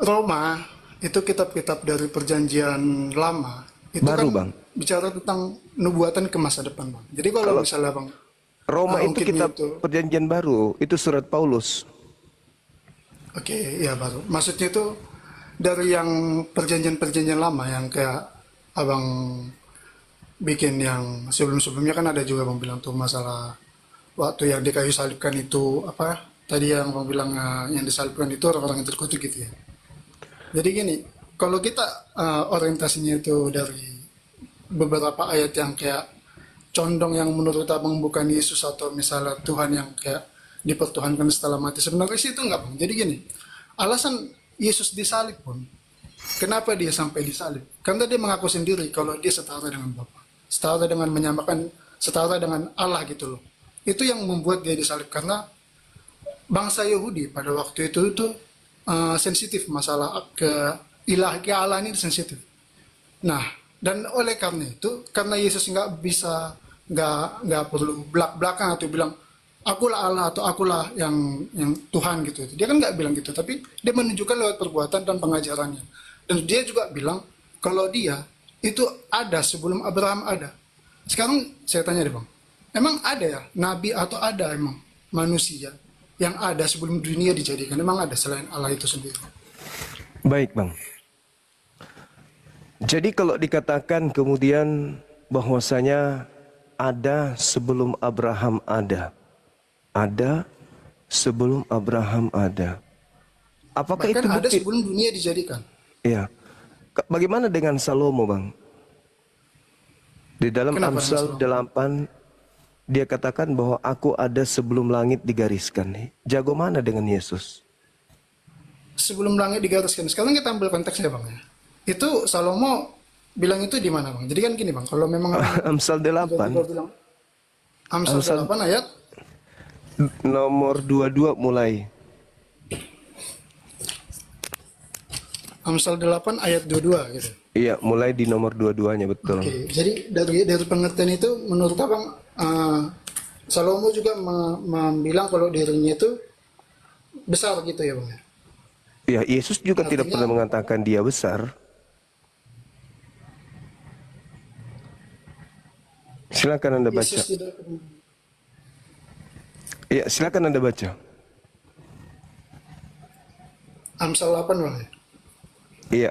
Roma itu kitab-kitab dari perjanjian lama itu Baru kan Bang. bicara tentang nubuatan ke masa depan Bang. Jadi kalau Kalau misalnya Bang Roma itu ungkitnya kitab itu perjanjian baru, itu surat Paulus. oke ya baru. Maksudnya itu dari yang perjanjian-perjanjian lama yang kayak Abang bikin yang sebelum-sebelumnya kan ada juga Bang bilang tuh masalah waktu yang di kayu salibkan itu apa tadi yang Bang bilang yang disalibkan itu orang-orang yang terkutuk gitu ya. Jadi gini, kalau kita orientasinya itu dari beberapa ayat yang kayak condong yang menurut abang bukan Yesus atau misalnya Tuhan yang kayak dipertuhankan setelah mati, sebenarnya sih itu enggak bang. Jadi gini, alasan Yesus disalib pun, kenapa dia sampai disalib? Karena dia mengaku sendiri kalau dia setara dengan Bapa, setara dengan menyamakan, setara dengan Allah gitu loh. Itu yang membuat dia disalib karena bangsa Yahudi pada waktu itu sensitif masalah ke ilahi ke Allah ini sensitif. Nah, dan oleh karena itu, karena Yesus nggak perlu belak-belakan atau bilang akulah Allah atau akulah yang Tuhan gitu. Dia kan nggak bilang gitu, tapi dia menunjukkan lewat perbuatan dan pengajarannya. Dan dia juga bilang kalau dia itu ada sebelum Abraham ada. Sekarang saya tanya deh bang, emang ada ya nabi atau ada emang manusia yang ada sebelum dunia dijadikan? Emang ada selain Allah itu sendiri? Baik Bang. Jadi kalau dikatakan kemudian bahwasanya ada sebelum Abraham ada sebelum Abraham ada. Apakah Bahkan itu ada bukti? sebelum dunia dijadikan. Ya. Bagaimana dengan Salomo Bang? Di dalam Kenapa dengan Amsal Salomo? 8 dia katakan bahwa aku ada sebelum langit digariskan. Jago mana dengan Yesus? Sebelum langit digariskan. Sekarang kita ambil konteksnya bang ya. Itu Salomo bilang itu di mana bang? Jadi kan gini bang, kalau memang Amsal tiba-tiba 8 bilang Amsal Amsal 8 ayat nomor 22 mulai. Amsal 8 ayat 22 gitu. Iya, mulai di nomor 22-nya betul. Oke, jadi dari pengertian itu menurut abang Salomo juga bilang kalau dirinya itu besar gitu ya bang. Ya, Yesus juga tidak Artinya pernah mengatakan dia besar. Silakan Anda baca. Yesus tidak Iya, silakan Anda baca. Amsal 8 bang ya. Iya.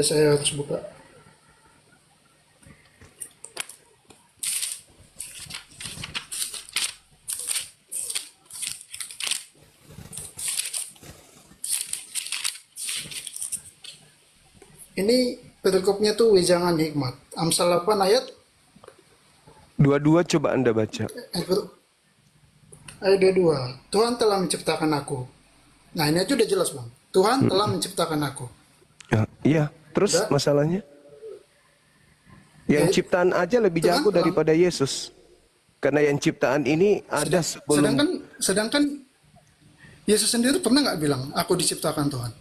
Saya harus buka. Ini perikopnya tuh wejangan hikmat. Amsal 8 ayat 22 coba Anda baca. ayat 22. Tuhan telah menciptakan aku. Nah ini aja udah jelas bang. Tuhan telah menciptakan aku. Ya, iya, terus Udah. masalahnya? Yang Ya, ciptaan aja lebih Tuhan jago telah daripada Yesus. Karena yang ciptaan ini ada sebelum. sedangkan Yesus sendiri pernah nggak bilang aku diciptakan Tuhan?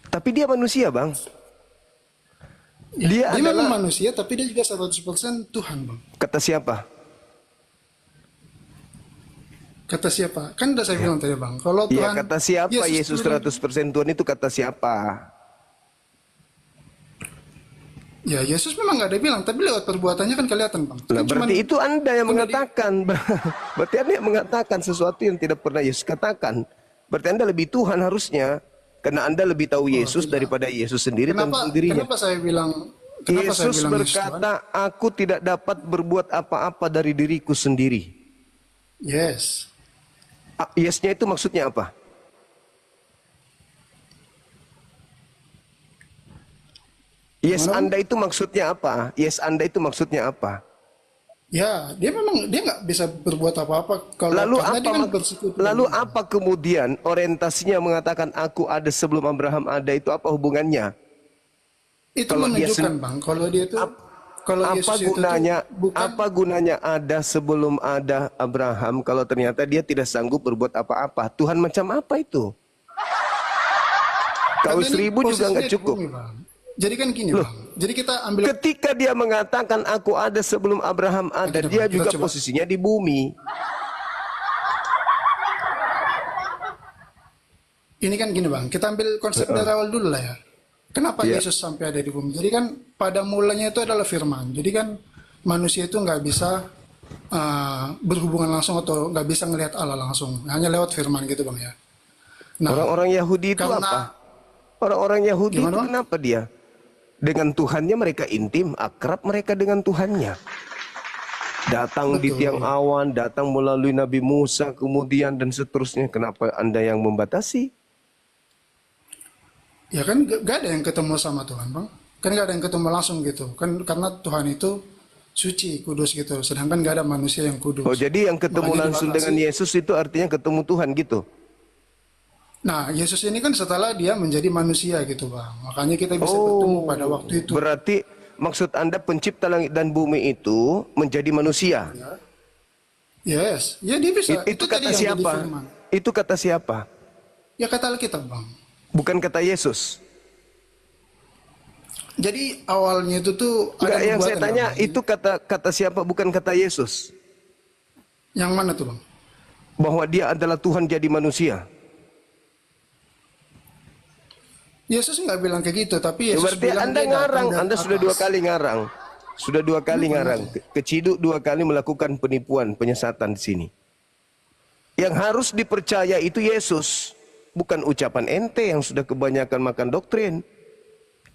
Tapi dia manusia, Bang. Ya, Dia dia memang adalah, manusia tapi dia juga 100% Tuhan bang. kata siapa? Kata siapa? Kan udah saya bilang tadi bang. Kalau Iya, Tuhan kata siapa Yesus turun- 100% Tuhan itu kata siapa? Ya Yesus memang nggak ada bilang, tapi lewat perbuatannya kan kelihatan bang. Nah, Kan berarti itu Anda yang udah di- mengatakan. Berarti Anda yang mengatakan sesuatu yang tidak pernah Yesus katakan. Berarti Anda lebih Tuhan harusnya. Karena Anda lebih tahu Yesus tidak. daripada Yesus sendiri Kenapa? tentang dirinya. Kenapa saya bilang? Yesus Yesus Tuhan? berkata, aku tidak dapat berbuat apa-apa dari diriku sendiri. Yes. Yes-nya itu maksudnya apa? Yes Gimana, Bang? Anda itu maksudnya apa? Yes Anda itu maksudnya apa? Ya, dia memang dia nggak bisa berbuat apa-apa kalau Lalu karena dia apa? kan bersekutu dengan Lalu Tuhan. apa kemudian orientasinya mengatakan aku ada sebelum Abraham ada itu apa hubungannya? Itu Kalau dia menunjukkan bang, kalau dia itu kalau Apa Yesus itu tuh gunanya? bukan Apa gunanya ada sebelum ada Abraham kalau ternyata dia tidak sanggup berbuat apa-apa? Tuhan macam apa itu? Kau karena ini 1000 juga posisinya nggak di cukup. bumi, Bang. Jadi kan gini Loh, bang, jadi kita ambil ketika dia mengatakan aku ada sebelum Abraham ada, Oke, dia Bang, kita juga coba. posisinya di bumi. ini kan gini bang, kita ambil konsep dari awal dulu lah ya. Kenapa Ya. Yesus sampai ada di bumi? Jadi kan pada mulanya itu adalah firman. Jadi kan manusia itu nggak bisa berhubungan langsung atau nggak bisa ngelihat Allah langsung. Hanya lewat firman gitu bang ya. Nah, Orang-orang Yahudi itu karena apa? Orang-orang Yahudi itu gimana bang? kenapa dia? Dengan Tuhannya mereka intim, akrab mereka dengan Tuhannya. Datang di tiang Betul. awan, datang melalui Nabi Musa, kemudian dan seterusnya. Kenapa Anda yang membatasi? Ya kan gak ada yang ketemu sama Tuhan bang. Kan gak ada yang ketemu langsung gitu. Kan karena Tuhan itu suci, kudus gitu. Sedangkan gak ada manusia yang Oh, kudus. jadi yang ketemu Makanya langsung dibatasi. dengan Yesus itu artinya ketemu Tuhan gitu. Nah, Yesus ini kan setelah dia menjadi manusia gitu bang. Makanya kita bisa bertemu Oh, pada waktu itu. berarti maksud Anda pencipta langit dan bumi itu menjadi manusia. Yes, ya dia bisa. Itu Itu tadi kata yang jadi siapa? firman. Itu kata siapa? Ya kata Alkitab bang. Bukan kata Yesus. Jadi awalnya itu tuh ada Enggak, yang saya nubuatan ya, tanya Bang. itu kata siapa, bukan kata Yesus. Yang mana tuh bang? Bahwa dia adalah Tuhan jadi manusia. Yesus nggak bilang kayak gitu, tapi Ya, Yesus berarti bilang Anda dia datang ngarang, dari Anda sudah atas. 2 kali ngarang. Sudah 2 kali ngarang. Keciduk 2 kali melakukan penipuan, penyesatan di sini. Yang harus dipercaya itu Yesus, bukan ucapan ente yang sudah kebanyakan makan doktrin.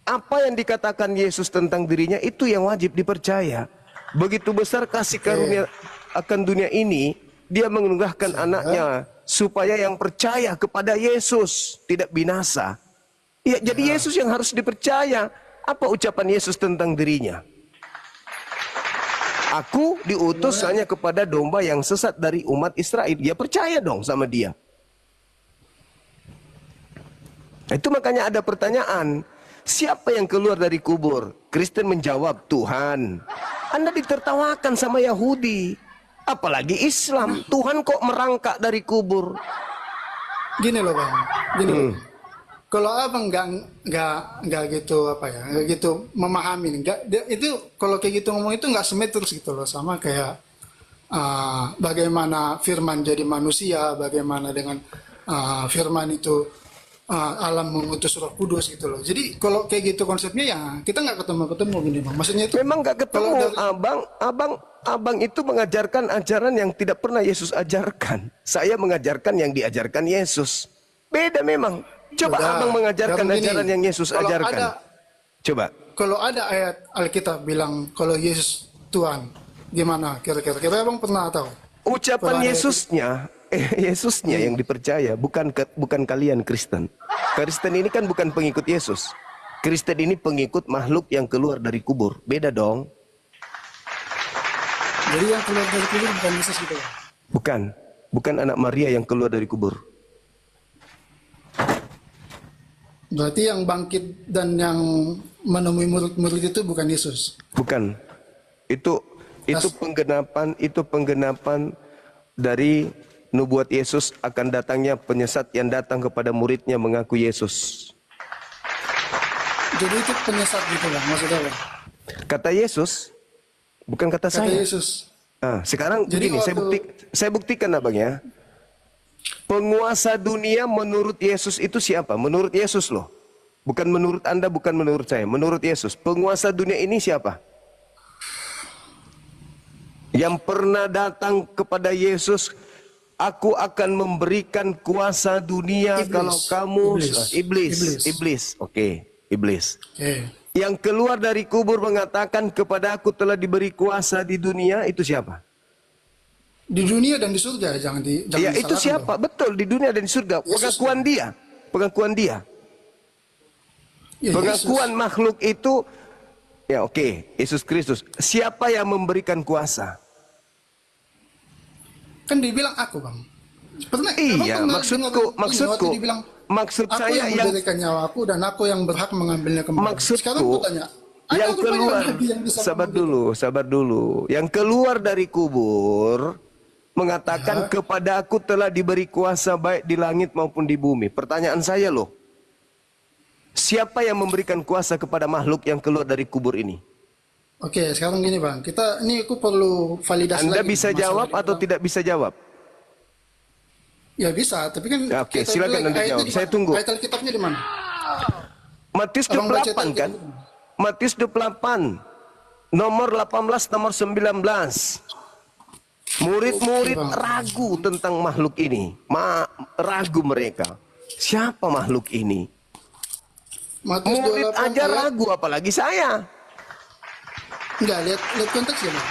Apa yang dikatakan Yesus tentang dirinya itu yang wajib dipercaya. Begitu besar kasih karunia akan dunia ini, dia menganugerahkan anaknya supaya yang percaya kepada Yesus tidak binasa. Ya, jadi Yesus yang harus dipercaya. Apa ucapan Yesus tentang dirinya? Aku diutus hanya kepada domba yang sesat dari umat Israel. Dia percaya dong sama dia. Itu makanya ada pertanyaan. Siapa yang keluar dari kubur? Kristen menjawab, Tuhan. Anda ditertawakan sama Yahudi. Apalagi Islam. Tuhan kok merangkak dari kubur? Gini loh bang, gini loh. Kalau abang nggak gitu apa ya, nggak gitu memahami, itu kalau kayak gitu ngomong itu nggak simetris gitu loh, sama kayak bagaimana Firman jadi manusia, bagaimana dengan Firman itu alam mengutus Roh Kudus gitu loh. Jadi kalau kayak gitu konsepnya ya kita nggak ketemu gini bang. Maksudnya itu Memang gak kalau ketemu. dari Abang itu mengajarkan ajaran yang tidak pernah Yesus ajarkan. Saya mengajarkan yang diajarkan Yesus. Beda memang. Coba Udah, abang mengajarkan sekarang gini, ajaran yang Yesus kalau ajarkan. Coba. kalau ada ayat Alkitab bilang kalau Yesus Tuhan, gimana kira-kira? Kira abang pernah tahu? Kalau Ucapan ada Yesusnya yang dipercaya, bukan kalian Kristen. Kristen ini kan bukan pengikut Yesus. Kristen ini pengikut makhluk yang keluar dari kubur. Beda dong. Jadi yang keluar dari kubur bukan Yesus gitu Bang? Bukan anak Maria yang keluar dari kubur. Berarti yang bangkit dan yang menemui murid-murid itu bukan Yesus. Bukan. Itu pengganapan dari nubuat Yesus akan datangnya penyesat yang datang kepada muridnya mengaku Yesus. Jadi itu penyesat gitu Bang, maksudnya Bang. Kata Yesus, bukan kata Kata saya. Yesus. Sekarang Jadi begini, saya buktikan abang ya. Penguasa dunia menurut Yesus itu siapa? Menurut Yesus loh. Bukan menurut Anda, bukan menurut saya. Menurut Yesus. Penguasa dunia ini siapa? Yang pernah datang kepada Yesus, aku akan memberikan kuasa dunia Iblis. kalau kamu Iblis. iblis. Oke, iblis. Oke. Yang keluar dari kubur mengatakan kepada aku telah diberi kuasa di dunia, itu siapa? Di dunia dan di surga jangan Ya itu disalahkan siapa? dong. Betul, di dunia dan di surga. Yesus Pengakuan dia. Pengakuan dia. Ya, Pengakuan Yesus. makhluk itu, ya oke, Yesus Kristus. Siapa yang memberikan kuasa? Kan dibilang aku Bang. Pernah, Iya, Abang pernah dengar ini waktu dibilang, maksud aku saya yang memberikan nyawaku dan aku yang berhak mengambilnya kembali. Sekarang maksudku aku tanya, ada yang rupanya keluar, nabi yang bisa sabar dulu. Yang keluar dari kubur mengatakan kepada aku telah diberi kuasa baik di langit maupun di bumi. Pertanyaan saya loh, siapa yang memberikan kuasa kepada makhluk yang keluar dari kubur ini? Oke, sekarang gini Bang, ini aku perlu validasi Anda lagi bisa masalah jawab dibilang. atau tidak bisa jawab? Ya bisa, tapi kan Ya, oke, kita silakan bilang, Anda ayatnya jawab. di Saya mana? tunggu. Ayat Alkitabnya di mana? Matius Abang baca 28 kan? Alkitab. Matius 28 nomor 18 nomor 19. Murid-murid Oke, Bang. ragu tentang makhluk ini. Ragu mereka. Siapa makhluk ini? Matius Murid 28 aja ayat. ragu apalagi saya. Enggak, lihat konteksnya, Bang.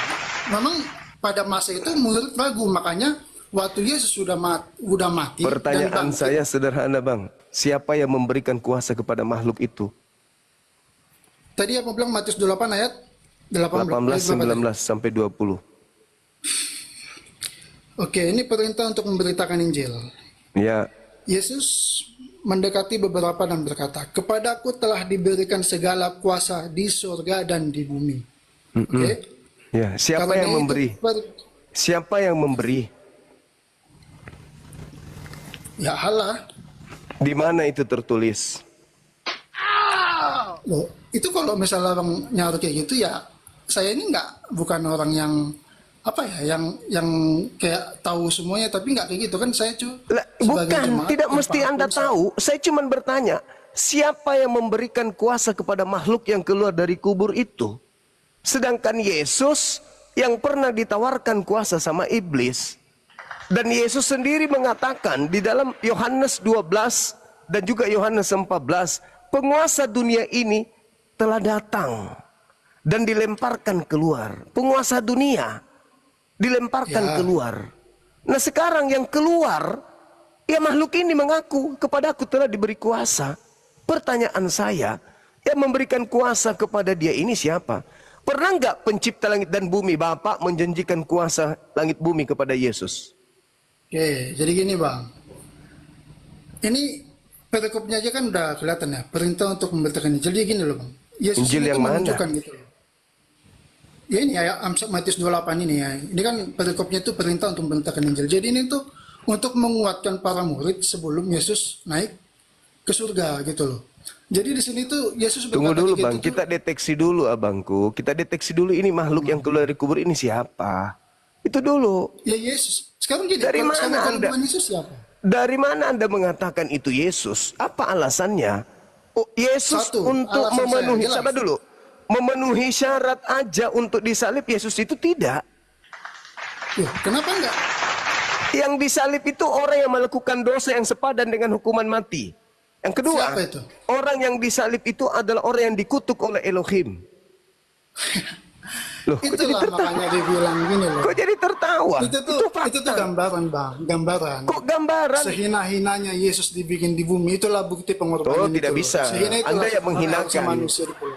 Memang pada masa itu murid ragu, makanya waktu Yesus sudah mati dan Pertanyaan bangkit. saya sederhana, Bang. Siapa yang memberikan kuasa kepada makhluk itu? Tadi apa bilang Matius 28 ayat 18, ayat berapa tadi? 19 sampai 20. Oke, ini perintah untuk memberitakan Injil. Ya, Yesus mendekati beberapa dan berkata, "Kepadaku telah diberikan segala kuasa di surga dan di bumi." Oke. ya. Siapa Karena yang itu memberi? Siapa yang memberi? Ya Allah. Di mana itu tertulis? Loh, itu kalau misalnya Bang nyaruh kayak gitu ya, saya ini bukan orang yang apa ya, yang kayak tahu semuanya, tapi nggak kayak gitu kan, saya Lah, bukan, tidak mesti Anda tahu. Saya cuma bertanya, siapa yang memberikan kuasa kepada makhluk yang keluar dari kubur itu? Sedangkan Yesus yang pernah ditawarkan kuasa sama iblis. Dan Yesus sendiri mengatakan di dalam Yohanes 12 dan juga Yohanes 14, penguasa dunia ini telah datang dan dilemparkan keluar. Penguasa dunia dilemparkan keluar. Nah sekarang yang keluar, ya makhluk ini mengaku kepada aku telah diberi kuasa. Pertanyaan saya, yang memberikan kuasa kepada dia ini siapa? Pernah nggak pencipta langit dan bumi, Bapak menjanjikan kuasa langit bumi kepada Yesus? Oke, jadi gini Bang. Ini perikopnya aja kan udah kelihatan ya, perintah untuk memberitakan Injil. Jadi gini loh Bang. Yesus Injil ini yang tuh mana? menunjukkan gitu loh. Ya ini ya Matius 28 ini ya. Ini kan perikopnya itu perintah untuk memberitakan Injil. Jadi ini tuh untuk menguatkan para murid sebelum Yesus naik ke surga gitu loh. Jadi di sini tuh Yesus Tunggu berkata dulu gitu Bang, tuh, kita deteksi dulu abangku. Kita deteksi dulu ini makhluk yang keluar dari kubur ini siapa? Itu dulu. ya Yesus. Sekarang jadi Dari kalau mana sekarang kalau Anda? bukan Yesus siapa? Dari mana Anda mengatakan itu Yesus? Apa alasannya? Oh, Yesus Satu, untuk alasan saya memenuhi, jelas. sabar dulu. Memenuhi syarat aja untuk disalib, Yesus itu tidak. Loh, kenapa enggak? Yang disalib itu orang yang melakukan dosa yang sepadan dengan hukuman mati. Yang kedua, Siapa itu? orang yang disalib itu adalah orang yang dikutuk oleh Elohim. Loh, kok jadi Itulah tertawa? makanya dibilang gini loh. Kok jadi tertawa? Itu tuh gambaran Bang, gambaran. Kok gambaran? Sehina-hinanya Yesus dibikin di bumi, itulah bukti pengorbanan. Oh, tidak itu. bisa. Sehina itulah Anda yang menghinakan. harusnya manusia itu.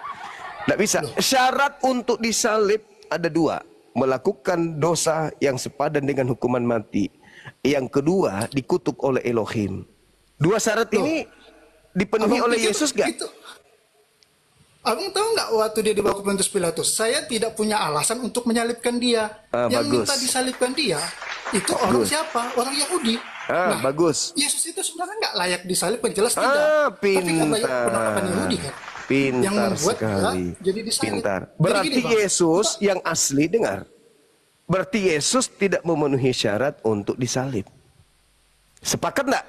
Tidak bisa. Syarat untuk disalib ada dua. Melakukan dosa yang sepadan dengan hukuman mati. Yang kedua, dikutuk oleh Elohim. Dua syarat ini dipenuhi Abang oleh pikir Yesus gak? Abang tahu nggak waktu dia dibawa ke Pontius Pilatus, saya tidak punya alasan untuk menyalibkan dia. Yang Bagus. minta disalibkan dia itu orang siapa? Orang Yahudi. Bagus. Yesus itu sebenarnya nggak layak disalibkan, jelas tidak. Tapi karena penolakan Yahudi kan, yang Pintar membuat dia sekali. jadi disalib. Pintar. Jadi Berarti gini, Bang, Yesus yang asli, dengar. Berarti Yesus tidak memenuhi syarat untuk disalib. Sepakat enggak?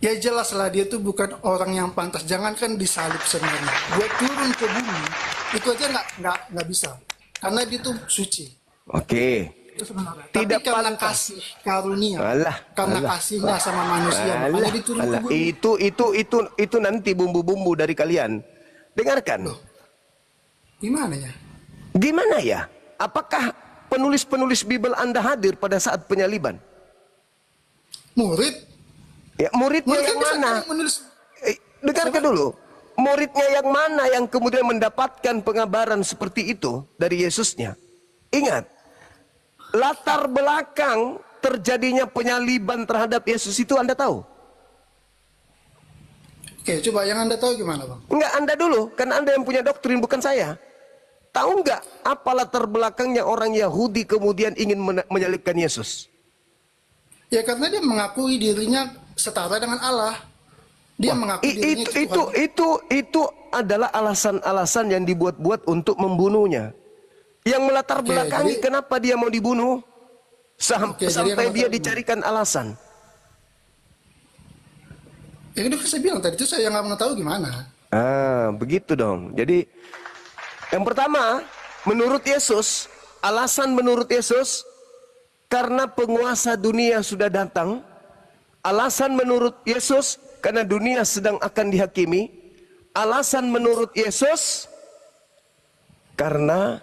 ya jelaslah dia tuh bukan orang yang pantas. Jangankan disalib sebenarnya, buat turun ke bumi itu aja nggak bisa, karena dia tuh suci. Oke. Itu sebenarnya. Tidak Tapi karena pantas. kasih karunia, Alah, karena alah. kasihnya sama manusia, makanya diturun ke Alah, bumi. itu nanti bumbu-bumbu dari kalian. Dengarkan. Gimana ya? Gimana ya? Apakah penulis-penulis Bible Anda hadir pada saat penyaliban? Murid Ya, muridnya kan yang bisa mana? menulis. Dengarkan dulu. Muridnya yang mana yang kemudian mendapatkan pengabaran seperti itu dari Yesusnya? Ingat, latar belakang terjadinya penyaliban terhadap Yesus itu Anda tahu? Oke, coba yang Anda tahu gimana, Bang? Enggak, Anda dulu, kan Anda yang punya doktrin, bukan saya. Tahu enggak apa latar belakangnya orang Yahudi kemudian ingin menyalibkan Yesus? Ya karena dia mengakui dirinya setara dengan Allah. Dia mengakui dirinya Itu adalah alasan-alasan yang dibuat-buat untuk membunuhnya. Yang melatar belakangi jadi- kenapa dia mau dibunuh? Oke, jadi yang Sampai dia masalah, dicarikan alasan. yang itu saya bilang tadi itu saya nggak mengetahui gimana. Begitu dong. Jadi yang pertama, menurut Yesus, alasan menurut Yesus, karena penguasa dunia sudah datang. Alasan menurut Yesus, karena dunia sedang akan dihakimi. Alasan menurut Yesus, karena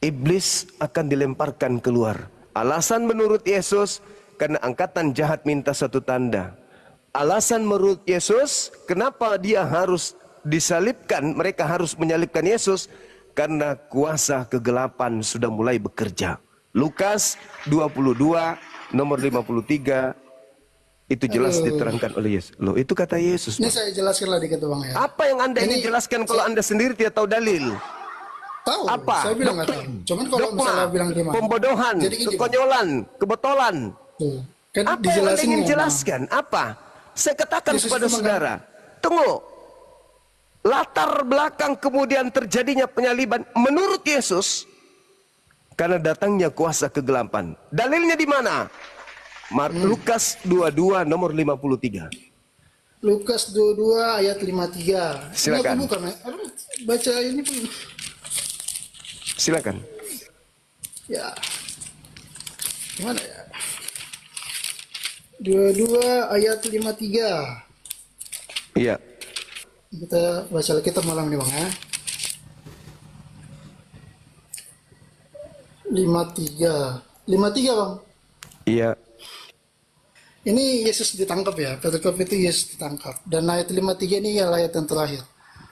iblis akan dilemparkan keluar. Alasan menurut Yesus, karena angkatan jahat minta satu tanda. Alasan menurut Yesus, kenapa dia harus disalibkan, mereka harus menyalibkan Yesus, karena kuasa kegelapan sudah mulai bekerja. Lukas 22 nomor 53, itu jelas Aduh. diterangkan oleh Yesus. Loh, itu kata Yesus, Ini Pak. saya jelaskan lagi ke Bang ya. Apa yang Anda ingin jelaskan kalau Anda sendiri tidak tahu dalil? Tahu, Apa? saya bilang nggak tahu. Cuman kalau Dogma, misalnya bilang gimana? pembodohan, Jadi gini, Bang. kekonyolan, kebotolan. Tuh, kan Apa yang Anda dijelasin ingin ya, Bang. jelaskan? Apa? Saya katakan Yesus kepada itu saudara, tunggu. Latar belakang kemudian terjadinya penyaliban menurut Yesus karena datangnya kuasa kegelapan. Dalilnya di mana? Lukas 22 nomor 53. Lukas 22 ayat 53. Silakan. Ini aku bukan, aduh, baca ini pun. Silakan. Ya. Gimana ya? 22 ayat 53. Iya. Kita baca kita malam nih Bang ya. 53. 53 Bang. Iya. Ini Yesus ditangkap ya. Perikop itu Yesus ditangkap. Dan ayat 53 ini adalah ayat yang terakhir.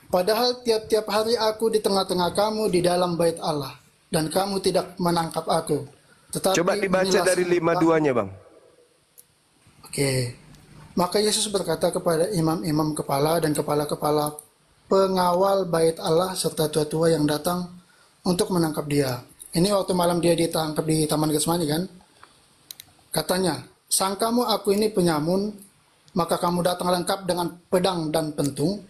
Padahal tiap-tiap hari aku di tengah-tengah kamu di dalam bait Allah. Dan kamu tidak menangkap aku. Tetapi Coba dibaca inilah dari saat 52-nya, Bang. Oke. Maka Yesus berkata kepada imam-imam kepala dan kepala-kepala pengawal bait Allah serta tua-tua yang datang untuk menangkap dia. Ini waktu malam dia ditangkap di Taman Getsemani kan? Katanya, sangkamu aku ini penyamun, maka kamu datang lengkap dengan pedang dan pentung.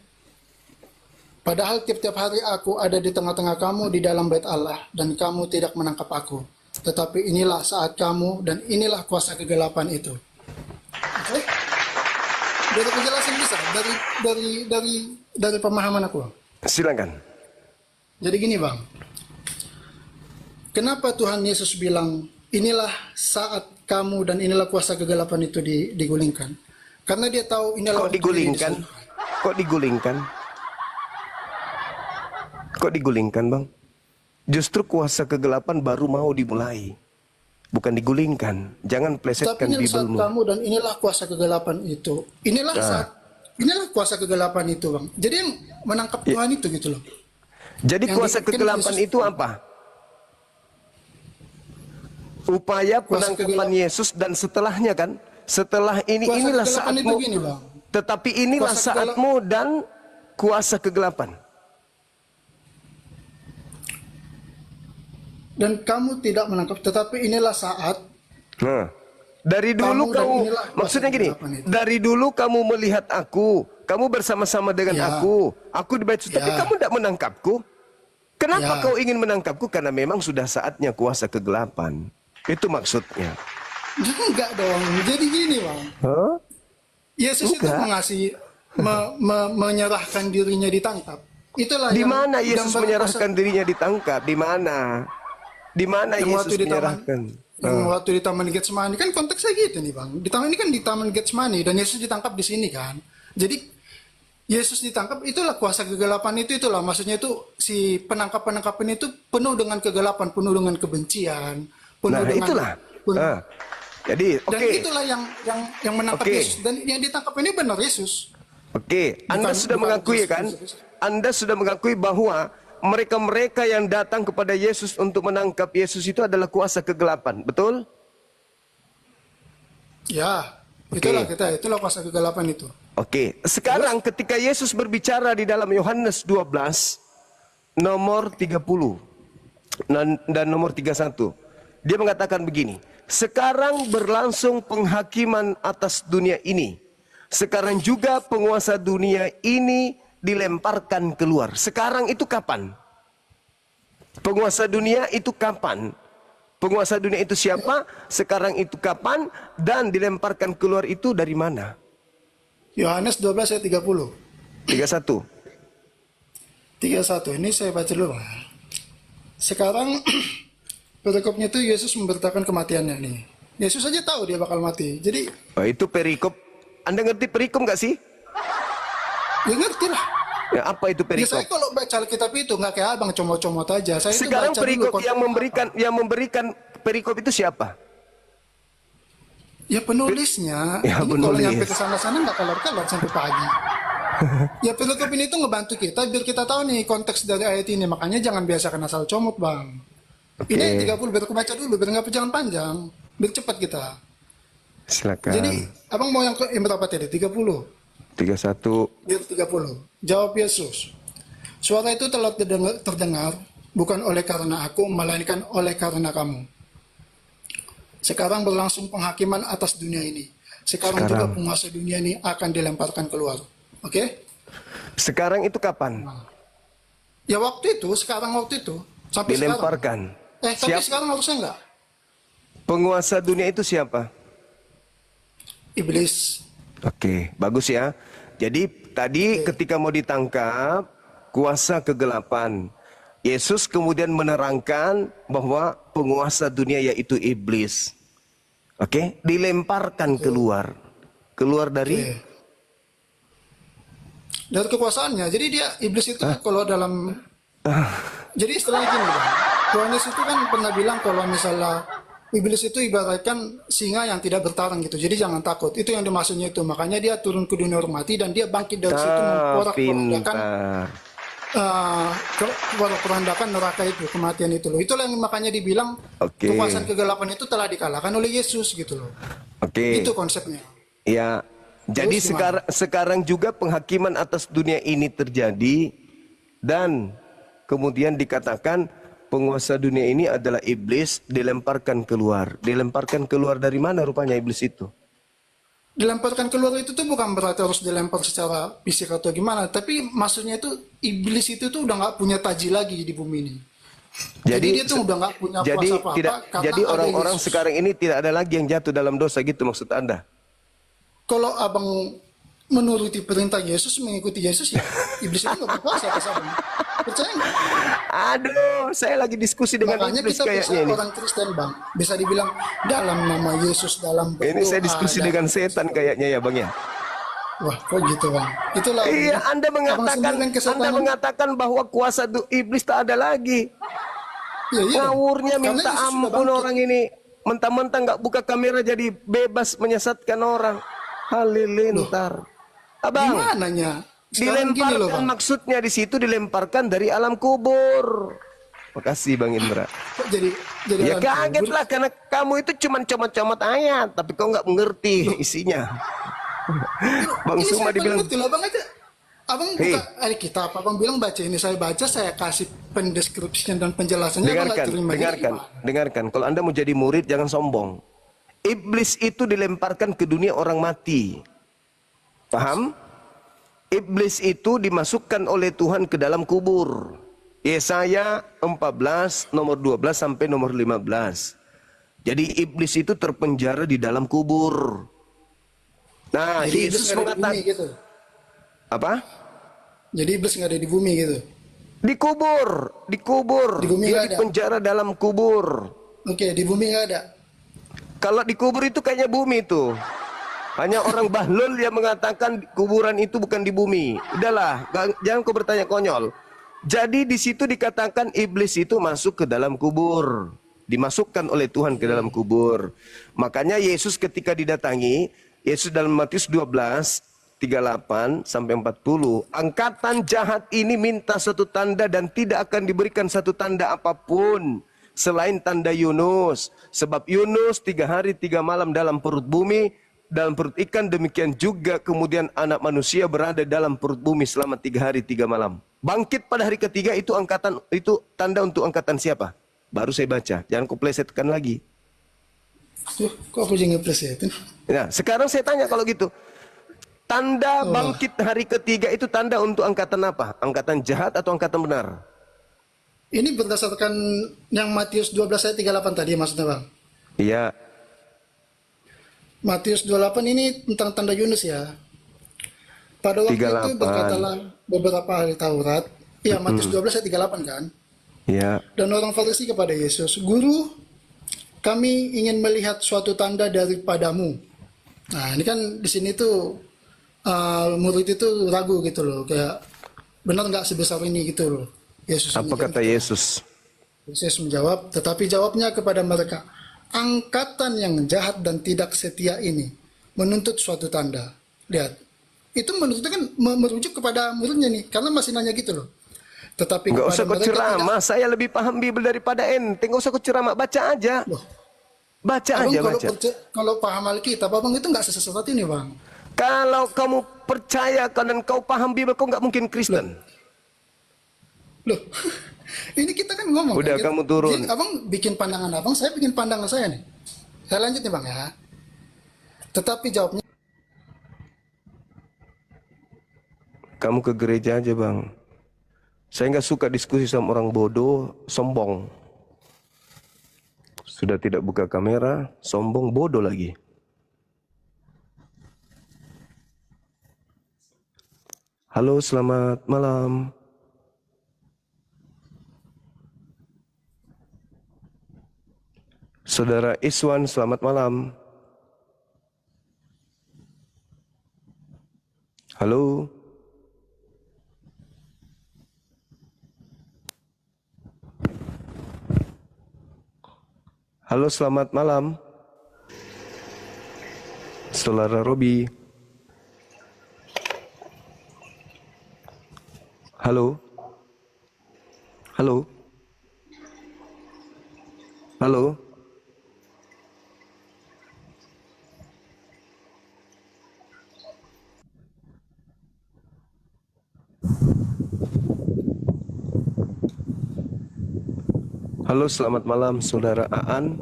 Padahal tiap-tiap hari aku ada di tengah-tengah kamu di dalam bait Allah dan kamu tidak menangkap aku. Tetapi inilah saat kamu dan inilah kuasa kegelapan itu. Oke? Dari penjelasan bisa, dari pemahaman aku. Silakan. Jadi gini Bang, kenapa Tuhan Yesus bilang inilah saat kamu dan inilah kuasa kegelapan itu digulingkan? Karena dia tahu inilah Kok digulingkan? Kok digulingkan? Kok digulingkan, Bang? Justru kuasa kegelapan baru mau dimulai. Bukan digulingkan. Jangan Tapi plesetkan inilah saat bibelmu. kamu dan inilah kuasa kegelapan itu. Inilah saat, inilah kuasa kegelapan itu Bang. Jadi yang menangkap Tuhan itu gitu loh. Jadi Yang kuasa dibikin kegelapan Yesus- itu apa? Upaya Kuasa penangkapan Yesus dan setelahnya kan? Setelah ini Kuasa inilah kegelapan itu saatmu. gini Bang. Tetapi inilah Kuasa saatmu dan kuasa kegelapan. Dan kamu tidak menangkap, tetapi inilah saat Nah, dari dulu Kamu dan kamu, inilah kuasa maksudnya gini, kegelapan itu. dari dulu kamu melihat aku, kamu bersama-sama dengan Ya. aku di bait suci, tapi Ya. kamu tidak menangkapku. Kenapa Ya. kau ingin menangkapku? Karena memang sudah saatnya kuasa kegelapan. Itu maksudnya. enggak dong. Jadi gini Bang. Hah? Yesus itu Enggak. mengasih menyerahkan dirinya ditangkap. Itulah Di yang mana Yesus gambaran menyerahkan dirinya ditangkap? Di mana? Di mana yang Yesus waktu di taman, menyerahkan? yang waktu di Taman Getsemani kan konteksnya gitu nih Bang. Di taman ini kan di Taman Getsemani dan Yesus ditangkap di sini kan. Jadi Yesus ditangkap itulah kuasa kegelapan itulah maksudnya itu si penangkapan itu penuh dengan kegelapan, penuh dengan kebencian, penuh Nah, dengan itulah. penuh- Jadi, dan oke. itulah yang menangkap Oke. Yesus dan yang ditangkap ini benar Yesus. Oke, Anda Bukan- sudah bukan mengakui Yesus, kan? Yesus. Anda sudah mengakui bahwa mereka-mereka yang datang kepada Yesus untuk menangkap Yesus itu adalah kuasa kegelapan, betul? Ya, Oke. itulah kuasa kegelapan itu. Oke, sekarang ketika Yesus berbicara di dalam Yohanes 12 nomor 30 dan nomor 31, dia mengatakan begini, sekarang berlangsung penghakiman atas dunia ini. Sekarang juga penguasa dunia ini dilemparkan keluar. Sekarang itu kapan? Penguasa dunia itu kapan? Penguasa dunia itu siapa? Sekarang itu kapan? Dan dilemparkan keluar itu dari mana? Yohanes 12 ayat 30. 31. 31 ini saya baca dulu. Sekarang perikopnya itu Yesus memberitakan kematiannya nih. Yesus aja tahu dia bakal mati. Jadi Oh, itu perikop. Anda ngerti perikop nggak sih? ya ngerti lah. Ya, apa itu Ya, perikop? saya kalau baca Alkitab itu nggak kayak abang comot-comot aja. Saya itu Sekarang baca dulu perikop konteksnya yang memberikan perikop itu siapa? ya penulisnya. Ya, Ini kalau penulis. nyampe ke sana-sana nggak kelar-kelar sampai pagi. Ya perikop ini tuh ngebantu kita biar kita tahu nih konteks dari ayat ini. Makanya jangan biasakan asal comot bang. Oke. Ini ayat 30 biar aku baca dulu biar nggak jangan panjang. Biar cepat kita. Silakan. Jadi abang mau yang berapa tadi? 30. 31. Ayat 30. Jawab Yesus. Suara itu telah terdengar bukan oleh karena aku, melainkan oleh karena kamu. Sekarang berlangsung penghakiman atas dunia ini. Sekarang juga penguasa dunia ini akan dilemparkan keluar. Oke? Sekarang itu kapan? Ya waktu itu, sekarang waktu itu. Sampai Dilemparkan. sekarang. Tapi sekarang harusnya enggak. Penguasa dunia itu siapa? Iblis. Oke, bagus ya. Jadi tadi ketika mau ditangkap, kuasa kegelapan. Yesus kemudian menerangkan bahwa penguasa dunia yaitu iblis. Oke, dilemparkan keluar. Keluar dari Oke. Dari kekuasaannya. Jadi dia, iblis itu kalau dalam... Jadi istilahnya gini, Bang. Yohanes itu kan pernah bilang kalau misalnya iblis itu ibaratkan singa yang tidak bertarung gitu. Jadi jangan takut. Itu yang dimaksudnya itu. Makanya dia turun ke dunia mati dan dia bangkit dari situ memporak-porandakan porak-porandakan neraka itu, kematian itu loh. Itulah yang makanya dibilang kekuasaan kegelapan itu telah dikalahkan oleh Yesus gitu loh. Oke. Itu konsepnya. Ya. Jadi Terus gimana? sekarang juga penghakiman atas dunia ini terjadi dan kemudian dikatakan penguasa dunia ini adalah iblis, dilemparkan keluar. Dilemparkan keluar dari mana rupanya iblis itu? Dilemparkan keluar itu tuh bukan berarti harus dilempar secara fisik atau gimana, tapi maksudnya itu iblis itu tuh udah nggak punya taji lagi di bumi ini. Jadi dia tuh udah nggak punya jadi kuasa apa-apa. tidak, Karena jadi ada orang-orang Yesus. sekarang ini tidak ada lagi yang jatuh dalam dosa gitu maksud Anda? Kalau abang menuruti perintah Yesus, mengikuti Yesus ya, iblis itu nggak berkuasa atas abang. Percaya nggak? Aduh, saya lagi diskusi dengan Makanya iblis kita bisa kayaknya ini. orang Kristen bang, bisa dibilang dalam nama Yesus, dalam Ini saya diskusi dengan setan kayaknya ya Bang ya. Wah, kok gitu bang? Itulah. Iya, Anda sendiri kan kesetanan. mengatakan bahwa kuasa iblis tak ada lagi. Ya, iya. Ngawurnya Karena minta Yesus sudah ampun bangkit. orang ini. Mentang-mentang nggak buka kamera jadi bebas menyesatkan orang. Halilintar. Abang, Gimananya? Sekarang gini loh dilemparkan bang. maksudnya di situ dilemparkan dari alam kubur. Makasih Bang Indra. Kok jadi Ya alam kaget kubur? lah karena kamu itu cuma comot-comot ayat, tapi kau nggak mengerti isinya. Bang Ini Suma saya dibilang, ngerti loh, abang aja. Abang Hei. buka Alkitab, abang bilang baca ini, saya baca, saya kasih pendeskripsinya dan penjelasannya, abang nggak terima. Jadi dengarkan. Kalau Anda mau jadi murid jangan sombong. Iblis itu dilemparkan ke dunia orang mati. Paham? Iblis itu dimasukkan oleh Tuhan ke dalam kubur. Yesaya 14 nomor 12 sampai nomor 15. Jadi iblis itu terpenjara di dalam kubur. Nah, Jadi iblis Yesus nggak ada di bumi mengatakan gitu. apa? Jadi iblis nggak ada di bumi gitu. Dikubur. Di bumi Dia nggak ada. dipenjara dalam kubur. Oke, di bumi nggak ada. Kalau dikubur itu kayaknya bumi tuh. Hanya orang bahlul yang mengatakan kuburan itu bukan di bumi. Udahlah, jangan kau bertanya konyol. Jadi di situ dikatakan iblis itu masuk ke dalam kubur. Dimasukkan oleh Tuhan ke dalam kubur. Makanya Yesus ketika didatangi, Yesus dalam Matius 12, 38 sampai 40, angkatan jahat ini minta satu tanda dan tidak akan diberikan satu tanda apapun selain tanda Yunus. Sebab Yunus 3 hari 3 malam dalam perut bumi, dalam perut ikan, demikian juga kemudian anak manusia berada dalam perut bumi selama 3 hari 3 malam. Bangkit pada hari ketiga itu tanda untuk angkatan siapa? Baru saya baca, jangan kau plesetkan lagi. Kok aku jadi ngeplesetin? Nah, sekarang saya tanya kalau gitu. Tanda bangkit hari ketiga itu tanda untuk angkatan apa? Angkatan jahat atau angkatan benar? Ini berdasarkan yang Matius 12 ayat 38 tadi maksudnya Bang. Iya, Matius 28 ini tentang tanda Yunus ya. Pada waktu itu 38. berkatalah beberapa ahli Taurat. Ya, Matius Mm-mm. 12 ayat 38 kan. Iya. Dan orang Farisi kepada Yesus, Guru, kami ingin melihat suatu tanda daripadamu. Nah, ini kan di sini tuh murid itu ragu gitu loh, kayak benar nggak sebesar ini gitu loh. Yesus Apa menunjukkan kata gitu. Yesus? Yesus menjawab, tetapi jawabnya kepada mereka, angkatan yang jahat dan tidak setia ini menuntut suatu tanda. Lihat, itu menuntutnya kan merujuk kepada muridnya nih, karena masih nanya gitu loh. Tetapi Nggak usah kepada kau mereka tidak. ceramah, saya lebih paham Bible daripada ente. Nggak usah kau ceramah, baca aja. Loh, Baca abang aja, kalau baca. kalau paham Alkitab, abang itu nggak sesat ini bang. Kalau kamu percaya dan kau paham Bible, kau nggak mungkin Loh, Kristen. loh, ini kita kan ngomong kan, Udah kamu turun. jadi abang bikin pandangan abang, saya bikin pandangan saya nih. Saya lanjut nih bang ya. Tetapi jawabnya, Kamu ke gereja aja bang. Saya nggak suka diskusi sama orang bodoh, sombong. Sudah tidak buka kamera, sombong, bodoh lagi. Halo, selamat malam. Saudara Iswan, selamat malam. Halo. Halo, selamat malam. Saudara Robi. Halo. Halo. Halo. Halo, selamat malam, Saudara Aan.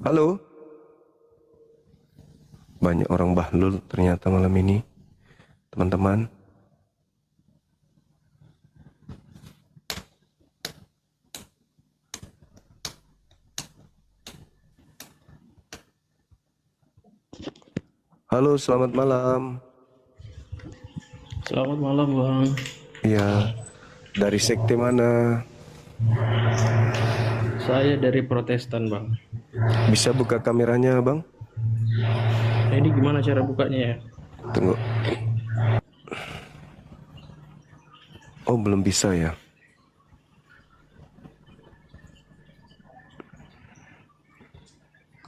Halo. Banyak orang bahlul ternyata malam ini, teman-teman. Halo, selamat malam. Selamat malam Bang. Ya, dari sekte mana? Saya dari Protestan Bang. Bisa buka kameranya, Bang? Nah, ini gimana cara bukanya ya? Tunggu. Oh, belum bisa ya.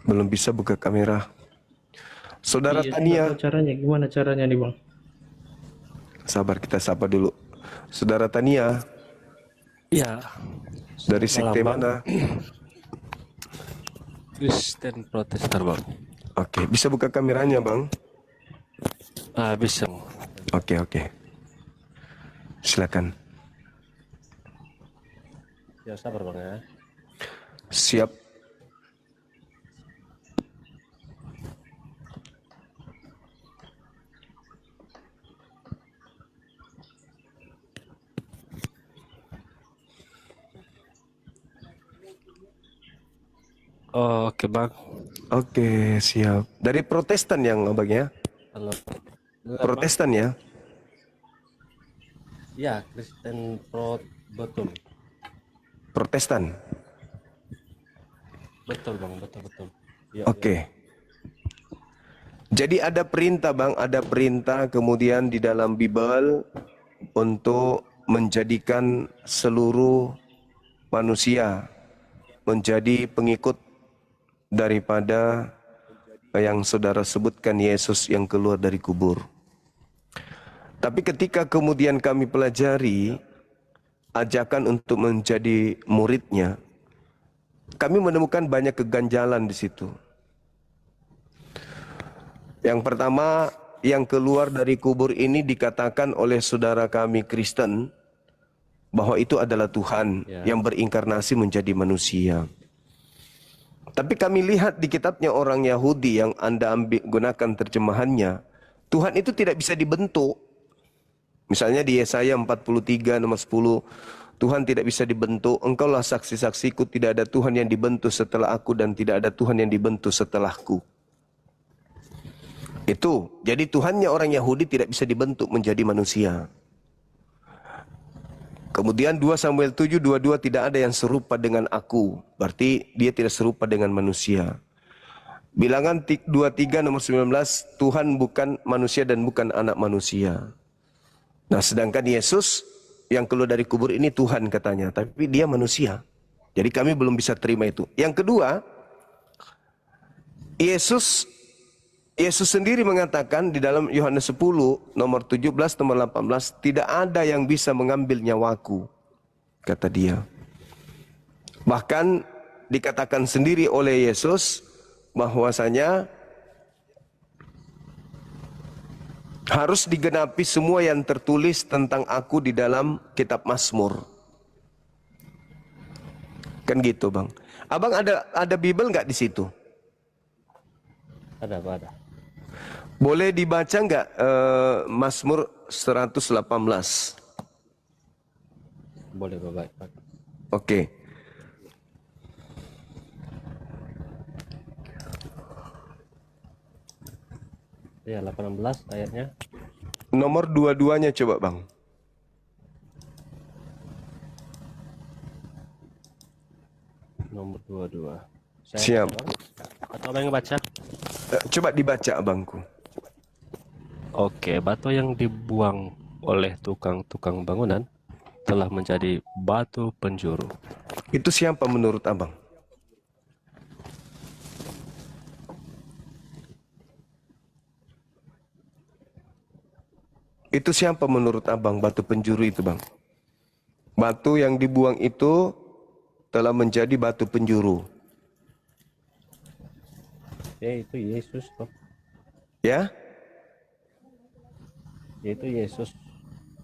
Belum bisa buka kamera. Saudara Iya, saya nggak Tania, tahu caranya. Gimana caranya nih Bang? sabar kita sapa dulu. Saudara Tania, Ya, dari sekte malam, Bang. mana? Kristen Protestan, Bang. Oke, bisa buka kameranya, Bang? Ah, bisa. Oke. Silakan. Ya, sabar, Bang ya. Siap. Oh, oke, Bang. Oke, siap. Dari Protestan yang Abang ya? Halo. Protestan ya? Ya, Kristen betul. Protestan. Betul, Bang. Betul. Ya, Oke. Jadi ada perintah, Bang, ada perintah kemudian di dalam Bible untuk menjadikan seluruh manusia menjadi pengikut daripada yang saudara sebutkan, Yesus yang keluar dari kubur. Tapi ketika kemudian kami pelajari ajakan untuk menjadi muridnya, kami menemukan banyak keganjalan di situ. Yang pertama, yang keluar dari kubur ini dikatakan oleh saudara kami Kristen bahwa itu adalah Tuhan yang berinkarnasi menjadi manusia. Tapi kami lihat di kitabnya orang Yahudi yang Anda gunakan terjemahannya, Tuhan itu tidak bisa dibentuk. Misalnya di Yesaya 43 nomor 10, Tuhan tidak bisa dibentuk. Engkaulah saksi-saksiku, tidak ada Tuhan yang dibentuk setelah aku dan tidak ada Tuhan yang dibentuk setelahku. Itu. Jadi Tuhannya orang Yahudi tidak bisa dibentuk menjadi manusia. Kemudian 2 Samuel 7:22, tidak ada yang serupa dengan aku. Berarti dia tidak serupa dengan manusia. Bilangan 23 nomor 19, Tuhan bukan manusia dan bukan anak manusia. Nah, sedangkan Yesus yang keluar dari kubur ini Tuhan katanya, tapi dia manusia. Jadi kami belum bisa terima itu. Yang kedua, Yesus sendiri mengatakan di dalam Yohanes 10 nomor 17 nomor 18, tidak ada yang bisa mengambil nyawaku, kata dia. Bahkan dikatakan sendiri oleh Yesus bahwasanya harus digenapi semua yang tertulis tentang aku di dalam kitab Mazmur. Kan gitu, Bang. Abang ada Bible nggak di situ? Ada, Pak, ada. Boleh dibaca nggak Mazmur 118? Boleh, Pak, baik, Pak. Oke. Ya, 18 ayatnya. Nomor dua-duanya coba, Bang. Nomor 22. Siap. Bang. Atau abang yang baca? Coba dibaca, Abangku. Oke, batu yang dibuang oleh tukang-tukang bangunan telah menjadi batu penjuru. Itu siapa menurut Abang? Itu siapa menurut Abang batu penjuru itu, Bang? Batu yang dibuang itu telah menjadi batu penjuru. Itu Yesus, Pak. Ya? Itu Yesus.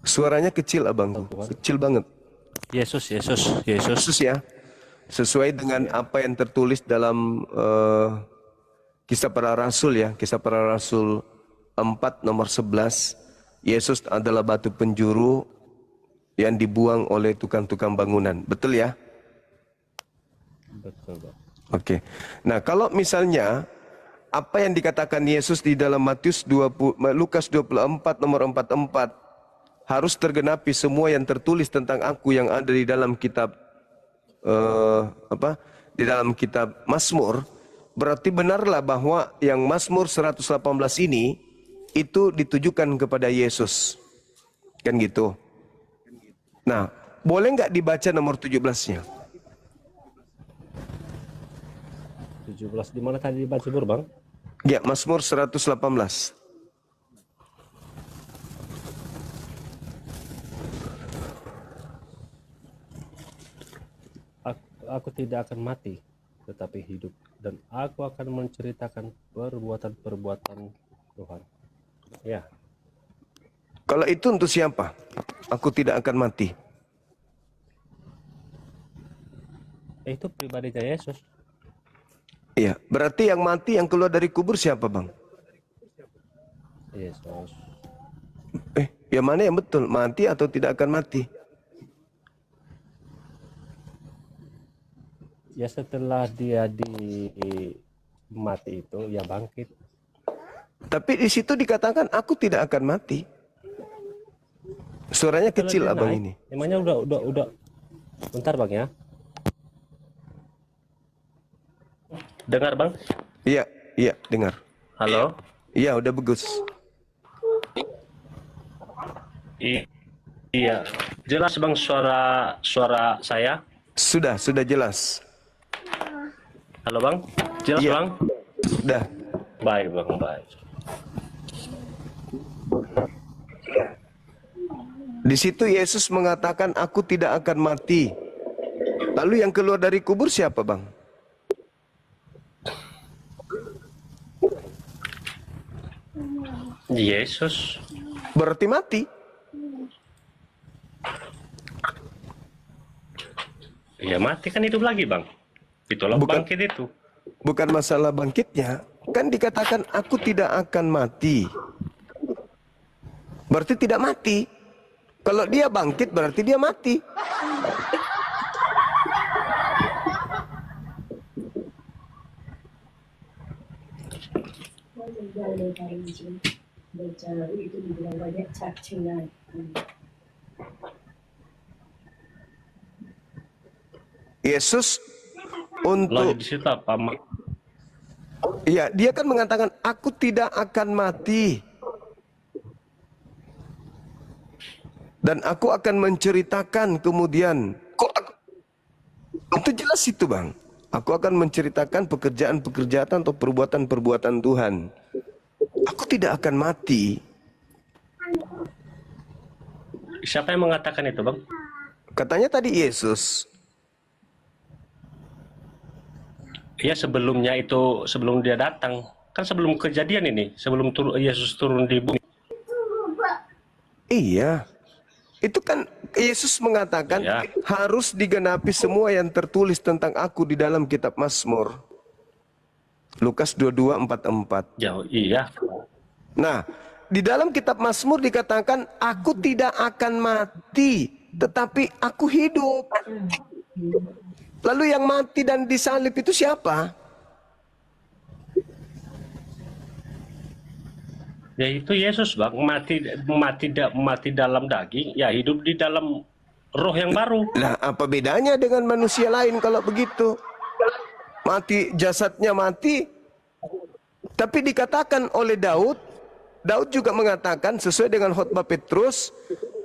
Suaranya kecil, Abangku. Kecil banget. Yesus. Yesus ya. Sesuai dengan apa yang tertulis dalam Kisah Para Rasul ya. Kisah Para Rasul 4 nomor 11. Yesus adalah batu penjuru yang dibuang oleh tukang-tukang bangunan. Betul ya? Betul, Pak. Oke. Nah, kalau misalnya apa yang dikatakan Yesus di dalam Lukas 24 nomor 44 harus tergenapi semua yang tertulis tentang aku yang ada di dalam kitab di dalam kitab Mazmur, berarti benarlah bahwa yang Mazmur 118 ini itu ditujukan kepada Yesus. Kan gitu. Nah, boleh nggak dibaca nomor 17-nya? 17 di mana tadi di Mazmur, Bang? Ya, Mazmur 118. Aku tidak akan mati, tetapi hidup, dan aku akan menceritakan perbuatan-perbuatan Tuhan. Ya, Kalau itu untuk siapa? Aku tidak akan mati. itu pribadinya Yesus. Iya, berarti yang mati yang keluar dari kubur siapa, Bang? Yesus. Yang mana yang betul? Mati atau tidak akan mati? Ya, setelah dia mati itu, ya bangkit. Tapi di situ dikatakan aku tidak akan mati. Suaranya Setelah kecil, dia Abang naik, ini. Emangnya udah. Bentar, Bang, ya. Dengar, Bang? Iya, dengar. Halo? Iya, udah bagus. Iya. Jelas, Bang, suara saya? Sudah jelas. Halo, Bang? Jelas, Iya. Bang? Sudah. Baik, Bang, baik. Di situ Yesus mengatakan aku tidak akan mati. Lalu yang keluar dari kubur siapa, Bang? Yesus. Berarti mati. Ya, mati kan hidup lagi, Bang. Itulah Bukan. bangkit itu. Bukan masalah bangkitnya. Kan dikatakan aku tidak akan mati. berarti tidak mati. Kalau dia bangkit berarti dia mati. Yesus untuk Di situ apa? ya, dia kan mengatakan aku tidak akan mati. Dan aku akan menceritakan kemudian. Itu jelas itu, Bang. Aku akan menceritakan pekerjaan-pekerjaan atau perbuatan-perbuatan Tuhan. Aku tidak akan mati. Siapa yang mengatakan itu, Bang? Katanya tadi Yesus. Ya sebelumnya itu, sebelum dia datang. Kan sebelum kejadian ini, sebelum Yesus turun di bumi. Iya. Itu kan Yesus mengatakan Iya. harus digenapi semua yang tertulis tentang aku di dalam kitab Mazmur. Lukas 22:44. Jauh, iya. Nah, di dalam kitab Mazmur dikatakan aku tidak akan mati, tetapi aku hidup. Lalu yang mati dan disalib itu siapa? Ya itu Yesus, Bang. Mati dalam daging, ya hidup di dalam roh yang baru. Lah, apa bedanya dengan manusia lain kalau begitu? Mati, jasadnya mati. Tapi dikatakan oleh Daud juga mengatakan sesuai dengan khotbah Petrus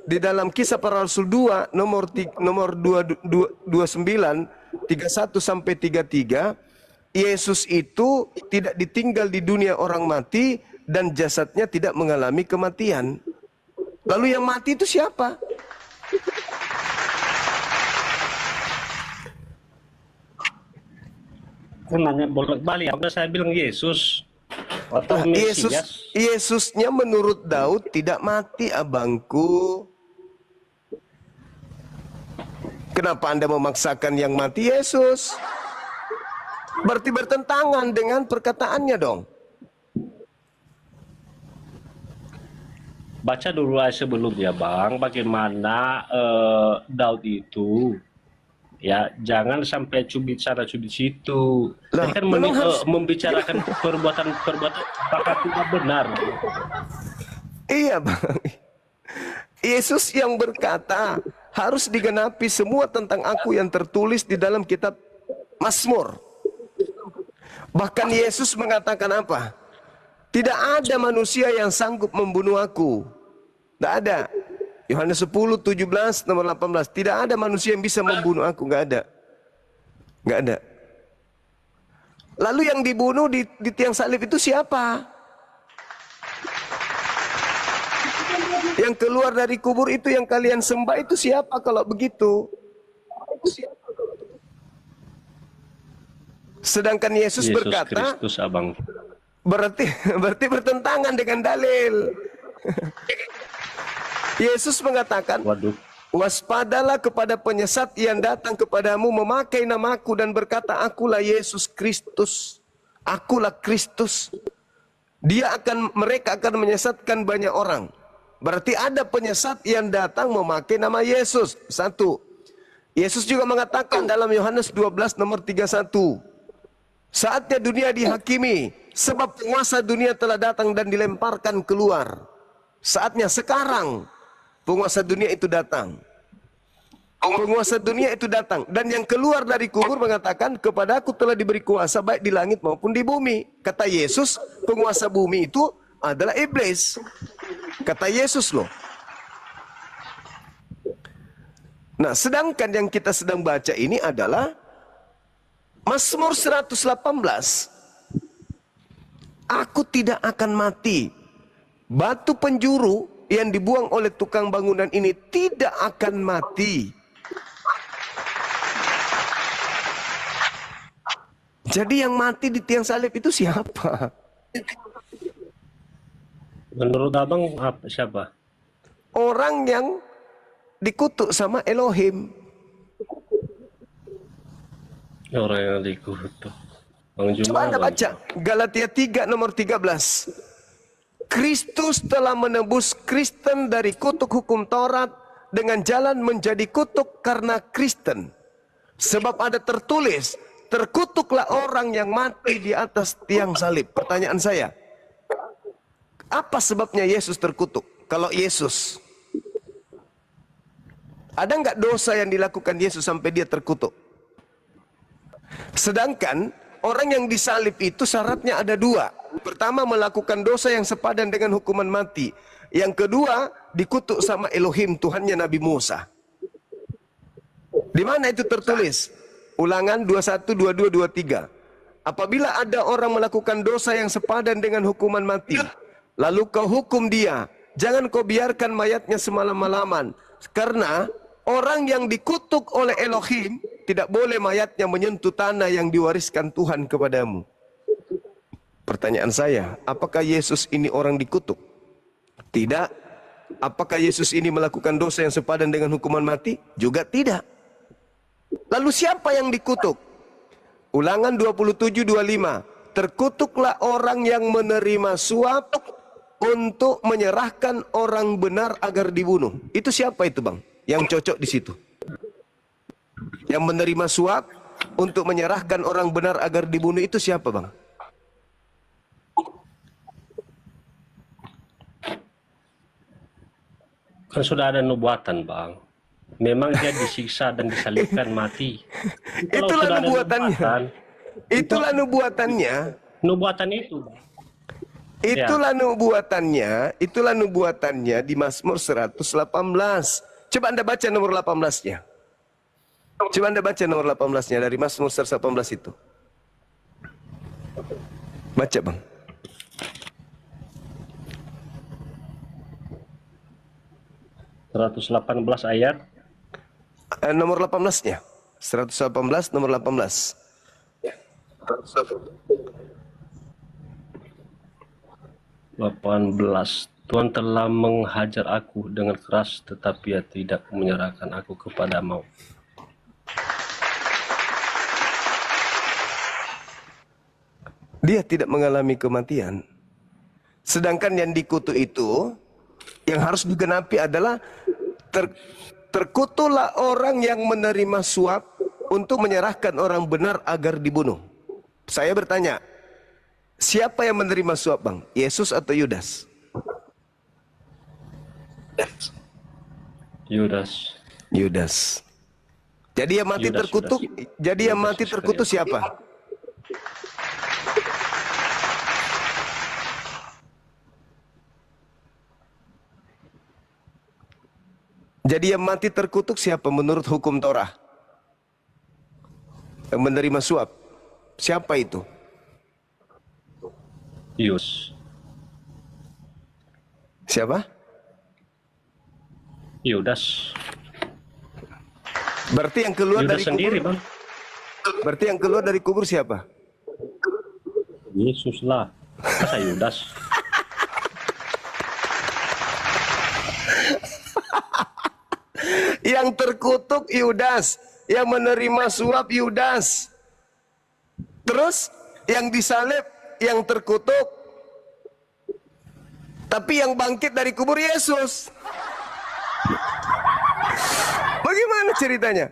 di dalam Kisah Para Rasul 2 nomor 29 31 sampai 33, Yesus itu tidak ditinggal di dunia orang mati dan jasadnya tidak mengalami kematian. Lalu yang mati itu siapa? Aku nanya bolak-balik, apa saya bilang Yesus atau Mesias? Yesusnya menurut Daud tidak mati, abangku. Kenapa Anda memaksakan yang mati Yesus? Berarti bertentangan dengan perkataannya dong. Baca dulu aja sebelumnya, Bang, bagaimana Daud itu, ya jangan sampai cubit situ. Lah, Ini kan memang harus membicarakan perbuatan-perbuatan apakah tidak benar. Iya, Bang. Yesus yang berkata, harus digenapi semua tentang aku yang tertulis di dalam kitab Mazmur. Bahkan Yesus mengatakan apa? Tidak ada manusia yang sanggup membunuh aku. Tidak ada. Yohanes 10, 17, nomor 18. Tidak ada manusia yang bisa membunuh aku. Tidak ada. Tidak ada. Lalu yang dibunuh di tiang salib itu siapa? Yang keluar dari kubur itu yang kalian sembah itu siapa kalau begitu? Sedangkan Yesus berkata, Kristus, Abang. berarti bertentangan dengan dalil. Yesus mengatakan, Waduh. waspadalah kepada penyesat yang datang kepadamu memakai namaku dan berkata, akulah Yesus Kristus. Akulah Kristus. Mereka akan menyesatkan banyak orang. Berarti ada penyesat yang datang memakai nama Yesus. Satu. Yesus juga mengatakan dalam Yohanes 12 nomor 31. Saatnya dunia dihakimi. Sebab penguasa dunia telah datang dan dilemparkan keluar. Saatnya sekarang penguasa dunia itu datang. Penguasa dunia itu datang. Dan yang keluar dari kubur mengatakan, kepada aku telah diberi kuasa baik di langit maupun di bumi. Kata Yesus, penguasa bumi itu adalah iblis. Kata Yesus loh. Nah, sedangkan yang kita sedang baca ini adalah Mazmur 118. Aku tidak akan mati. Batu penjuru yang dibuang oleh tukang bangunan ini tidak akan mati. Jadi yang mati di tiang salib itu siapa? Menurut Abang siapa? Orang yang dikutuk sama Elohim. Orang yang dikutuk. Bang Coba Anda Bang. baca Galatia 3 nomor 13. Kristus telah menebus Kristen dari kutuk hukum Taurat dengan jalan menjadi kutuk karena Kristen. Sebab ada tertulis, terkutuklah orang yang mati di atas tiang salib. Pertanyaan saya, apa sebabnya Yesus terkutuk? Kalau Yesus, ada nggak dosa yang dilakukan Yesus sampai dia terkutuk? Sedangkan orang yang disalib itu syaratnya ada dua. Pertama, melakukan dosa yang sepadan dengan hukuman mati. Yang kedua, dikutuk sama Elohim, Tuhannya Nabi Musa. Di mana itu tertulis? Ulangan 21, 22, 23. Apabila ada orang melakukan dosa yang sepadan dengan hukuman mati, lalu kau hukum dia, jangan kau biarkan mayatnya semalam-malaman. Karena orang yang dikutuk oleh Elohim, tidak boleh mayatnya menyentuh tanah yang diwariskan Tuhan kepadamu. Pertanyaan saya, apakah Yesus ini orang dikutuk? Tidak. Apakah Yesus ini melakukan dosa yang sepadan dengan hukuman mati? Juga tidak. Lalu siapa yang dikutuk? Ulangan 27, 25. Terkutuklah orang yang menerima suap untuk menyerahkan orang benar agar dibunuh. Itu siapa itu, Bang? Yang cocok di situ. Yang menerima suap untuk menyerahkan orang benar agar dibunuh itu siapa, Bang? Kan sudah ada nubuatan, Bang. Memang dia disiksa dan disalibkan mati. Kalau Itulah sudah ada nubuatannya. nubuatan, Itulah nubuatannya. nubuatan itu. Itulah nubuatannya di Mazmur 118. Coba Anda baca nomor 18-nya. Coba Anda baca nomor 18-nya dari Mazmur 118 itu. Baca, Bang. ayat Nomor 18-nya. 118 nomor 18. Tuhan telah menghajar aku dengan keras, tetapi Ia tidak menyerahkan aku kepada maut. Dia tidak mengalami kematian. Sedangkan yang dikutuk itu, yang harus digenapi adalah terkutuklah orang yang menerima suap untuk menyerahkan orang benar agar dibunuh. Saya bertanya, siapa yang menerima suap, Bang? Yesus atau Yudas? Yudas. Yudas. Jadi yang mati Yudas, terkutuk, Yudas. jadi yang Yudas mati Iskariot. terkutuk siapa? Jadi yang mati terkutuk siapa menurut hukum Torah? Yang menerima suap. Siapa itu? Yus. Siapa? Yudas. Berarti yang keluar Yudas dari sendiri, kubur. Bang. Berarti yang keluar dari kubur siapa? Yesus lah. Masa Yudas? Yang terkutuk Yudas, yang menerima suap Yudas. Terus yang disalib, yang terkutuk. Tapi yang bangkit dari kubur Yesus. Bagaimana ceritanya?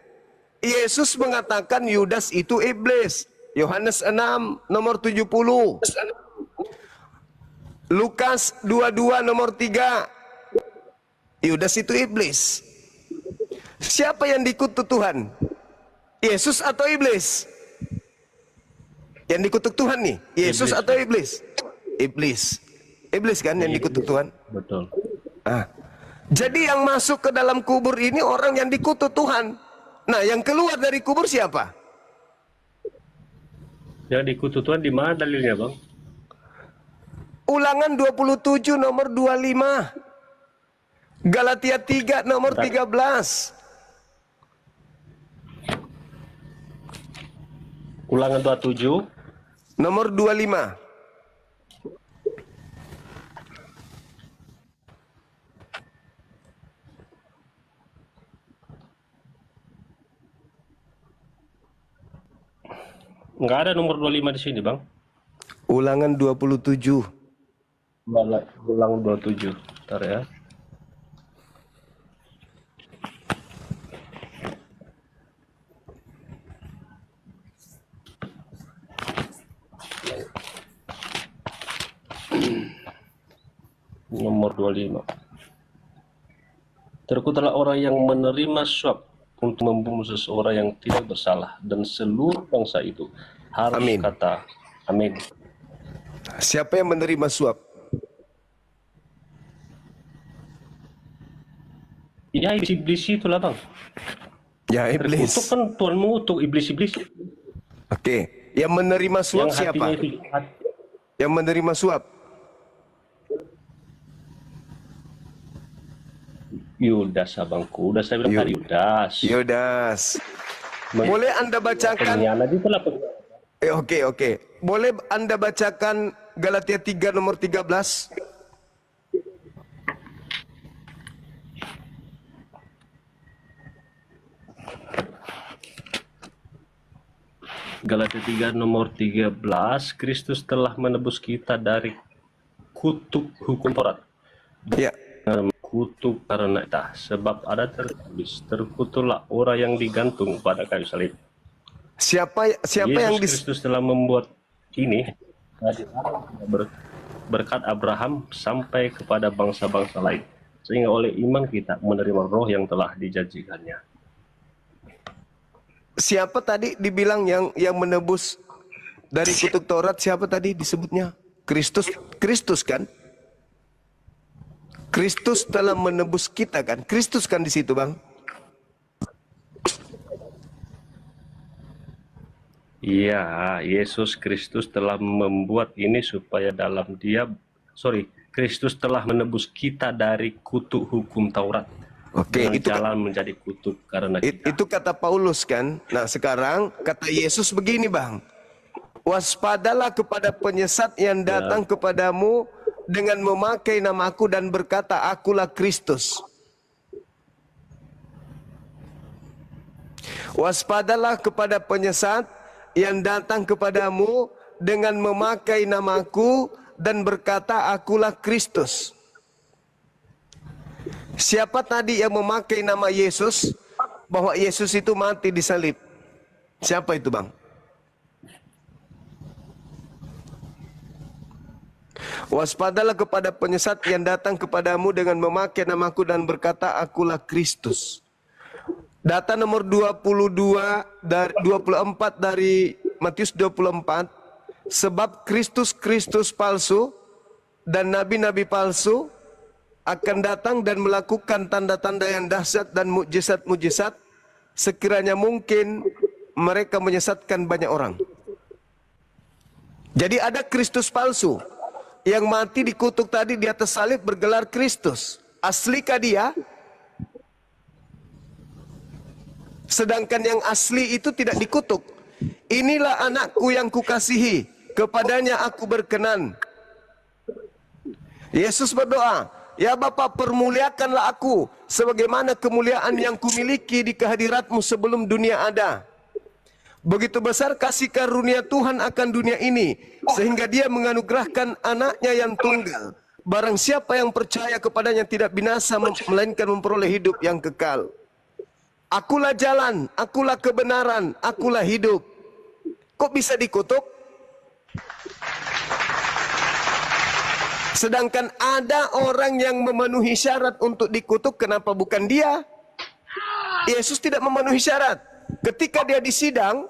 Yesus mengatakan Yudas itu iblis. Yohanes 6 nomor 70. Lukas 22 nomor 3. Yudas itu iblis. Siapa yang dikutuk Tuhan? Yesus atau iblis? Yang dikutuk Tuhan nih, Yesus Iblis. atau iblis? Iblis. Iblis kan yang dikutuk Tuhan? Betul. Ah. Jadi yang masuk ke dalam kubur ini orang yang dikutuk Tuhan. Nah, yang keluar dari kubur siapa? Yang dikutuk Tuhan di mana dalilnya, Bang? Ulangan 27 nomor 25. Galatia 3 nomor 13. Ulangan 27. Nomor 25. Nggak ada nomor 25 di sini, Bang. Ulangan 27. Ulang 27. Bentar ya. Nomor 25. Terkutuklah orang yang menerima suap untuk membunuh seseorang yang tidak bersalah, dan seluruh bangsa itu harus Amin. kata amin. Siapa yang menerima suap? Ya, iblis itulah bang. Ya, iblis. Terkutuk kan Tuhan mengutuk iblis-iblis Oke. Yang menerima suap yang siapa? hatinya itu jahat. Yang menerima suap? Yudas abangku, udah saya bilang tadi Yudas. Yudas. Boleh Anda bacakan? Pengkhianat itulah pengkhianat. Oke. Boleh Anda bacakan Galatia 3 nomor 13? Galatia 3 nomor 13, Kristus telah menebus kita dari kutuk hukum Taurat. Ya. Kutuk karena kita, sebab ada tertulis, terkutuklah orang yang digantung pada kayu salib. Siapa yang Yesus Kristus telah membuat ini dari berkat Abraham sampai kepada bangsa-bangsa lain, sehingga oleh iman kita menerima roh yang telah dijanjikannya. Siapa tadi dibilang yang menebus dari kutuk Taurat? Siapa tadi disebutnya? Kristus kan? Kristus telah menebus kita kan? Kristus kan di situ, Bang? Iya, Yesus Kristus telah membuat ini supaya dalam dia, Kristus telah menebus kita dari kutuk hukum Taurat. Oke, itu jalan menjadi kutuk karena kita. Itu kata Paulus kan? Nah, sekarang kata Yesus begini, Bang. Waspadalah kepada penyesat yang datang kepadamu dengan memakai namaku dan berkata, akulah Kristus. Waspadalah kepada penyesat yang datang kepadamu dengan memakai namaku dan berkata, akulah Kristus. Siapa tadi yang memakai nama Yesus, bahwa Yesus itu mati di salib? Siapa itu, Bang? Waspadalah kepada penyesat yang datang kepadamu dengan memakai namaku dan berkata, akulah Kristus. Data nomor 24 dari Matius 24, sebab Kristus palsu dan nabi-nabi palsu akan datang dan melakukan tanda-tanda yang dahsyat dan mukjizat-mukjizat, sekiranya mungkin mereka menyesatkan banyak orang. Jadi ada Kristus palsu yang mati dikutuk tadi di atas salib bergelar Kristus. Aslikah dia? Sedangkan yang asli itu tidak dikutuk. Inilah anakku yang kukasihi, kepadanya aku berkenan. Yesus berdoa, ya Bapa, permuliakanlah aku sebagaimana kemuliaan yang kumiliki di kehadiratmu sebelum dunia ada. Begitu besar kasih karunia Tuhan akan dunia ini, sehingga dia menganugerahkan anaknya yang tunggal. Barang siapa yang percaya kepadanya tidak binasa, melainkan memperoleh hidup yang kekal. Akulah jalan, akulah kebenaran, akulah hidup. Kok bisa dikutuk? Sedangkan ada orang yang memenuhi syarat untuk dikutuk, kenapa bukan dia? Yesus tidak memenuhi syarat. Ketika dia disidang,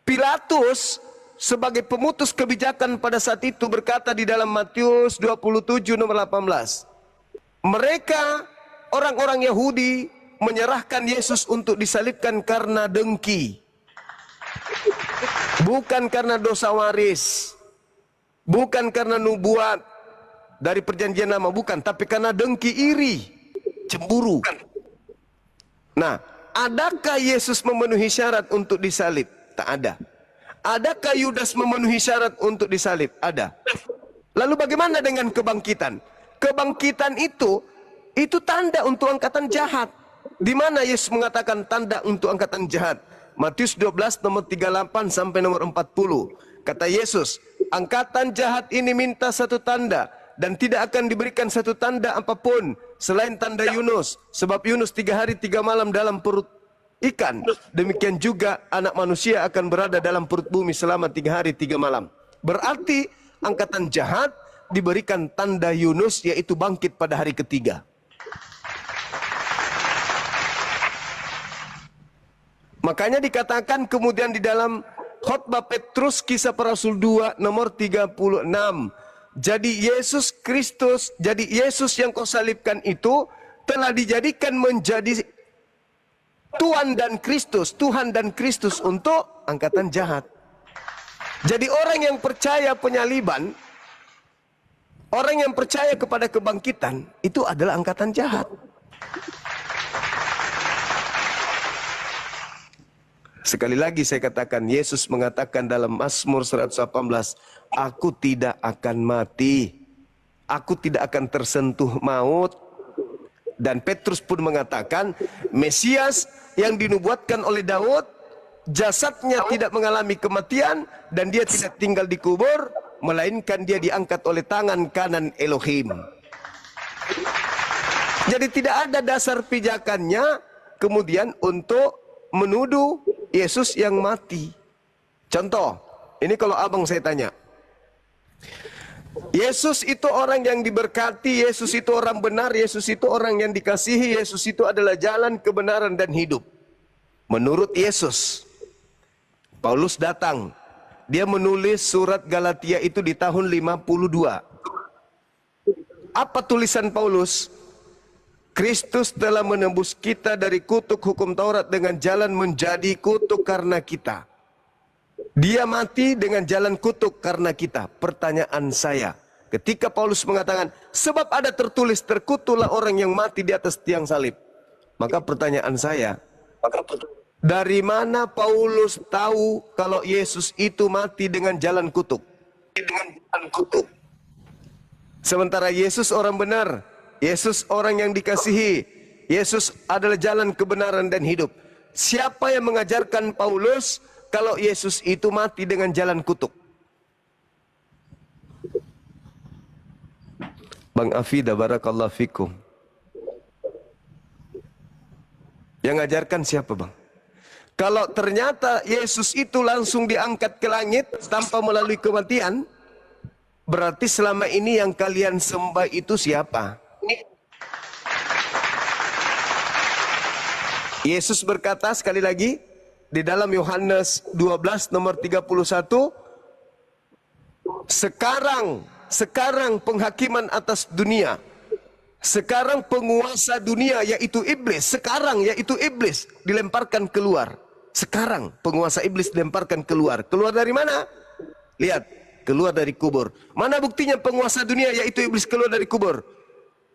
Pilatus sebagai pemutus kebijakan pada saat itu berkata di dalam Matius 27 nomor 18. Mereka, orang-orang Yahudi, menyerahkan Yesus untuk disalibkan karena dengki. Bukan karena dosa waris. Bukan karena nubuat dari perjanjian lama, bukan. Tapi karena dengki, iri, cemburu. Nah, adakah Yesus memenuhi syarat untuk disalib? Tak ada. Adakah Yudas memenuhi syarat untuk disalib? Ada. Lalu bagaimana dengan kebangkitan? Kebangkitan itu tanda untuk angkatan jahat. Di mana Yesus mengatakan tanda untuk angkatan jahat? Matius 12 nomor 38 sampai nomor 40. Kata Yesus, angkatan jahat ini minta satu tanda, dan tidak akan diberikan satu tanda apapun selain tanda Yunus, sebab Yunus 3 hari 3 malam dalam perut ikan. Demikian juga anak manusia akan berada dalam perut bumi selama 3 hari 3 malam. Berarti angkatan jahat diberikan tanda Yunus, yaitu bangkit pada hari ketiga. Makanya dikatakan kemudian di dalam khotbah Petrus kisah para Rasul 2 nomor 36. Jadi Yesus Kristus, jadi Yesus yang kau salibkan itu telah dijadikan menjadi Tuhan dan Kristus untuk angkatan jahat. Jadi orang yang percaya penyaliban, orang yang percaya kepada kebangkitan, itu adalah angkatan jahat. Sekali lagi saya katakan, Yesus mengatakan dalam Mazmur 118, aku tidak akan mati, aku tidak akan tersentuh maut. Dan Petrus pun mengatakan, Mesias yang dinubuatkan oleh Daud, jasadnya tidak mengalami kematian, dan dia tidak tinggal di kubur, melainkan dia diangkat oleh tangan kanan Elohim. Jadi tidak ada dasar pijakannya kemudian untuk menuduh Yesus yang mati. Contoh, ini kalau abang saya tanya, Yesus itu orang yang diberkati, Yesus itu orang benar, Yesus itu orang yang dikasihi, Yesus itu adalah jalan, kebenaran, dan hidup. Menurut Yesus, Paulus datang, dia menulis surat Galatia itu di tahun 52. Apa tulisan Paulus? Kristus telah menembus kita dari kutuk hukum Taurat dengan jalan menjadi kutuk karena kita. Dia mati dengan jalan kutuk karena kita. Pertanyaan saya, ketika Paulus mengatakan, sebab ada tertulis terkutuklah orang yang mati di atas tiang salib. Maka pertanyaan saya, dari mana Paulus tahu kalau Yesus itu mati dengan jalan kutuk? Sementara Yesus orang benar, Yesus orang yang dikasihi, Yesus adalah jalan kebenaran dan hidup. Siapa yang mengajarkan Paulus kalau Yesus itu mati dengan jalan kutuk? Bang Afida, barakallahu fikum. Yang ngajarkan siapa, Bang? Kalau ternyata Yesus itu langsung diangkat ke langit tanpa melalui kematian, berarti selama ini yang kalian sembah itu siapa? Yesus berkata sekali lagi di dalam Yohanes 12 nomor 31, sekarang penghakiman atas dunia, sekarang penguasa dunia yaitu iblis dilemparkan keluar. Sekarang penguasa iblis dilemparkan keluar. Keluar dari mana? Lihat, keluar dari kubur. Mana buktinya penguasa dunia yaitu iblis keluar dari kubur?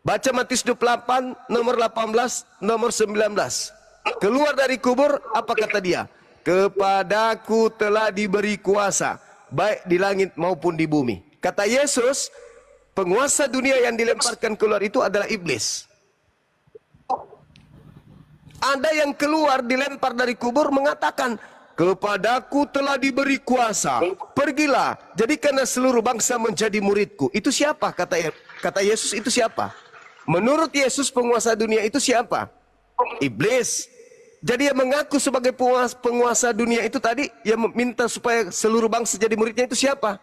Baca Matius 28 nomor 18 nomor 19. Keluar dari kubur, apa kata dia? Kepadaku telah diberi kuasa, baik di langit maupun di bumi. Kata Yesus, penguasa dunia yang dilemparkan keluar itu adalah iblis. Ada yang keluar dilempar dari kubur mengatakan, kepadaku telah diberi kuasa, pergilah, jadikanlah seluruh bangsa menjadi muridku. Itu siapa? Kata Yesus, itu siapa? Menurut Yesus, penguasa dunia itu siapa? Iblis. Jadi yang mengaku sebagai penguasa dunia itu tadi, yang meminta supaya seluruh bangsa jadi muridnya itu siapa?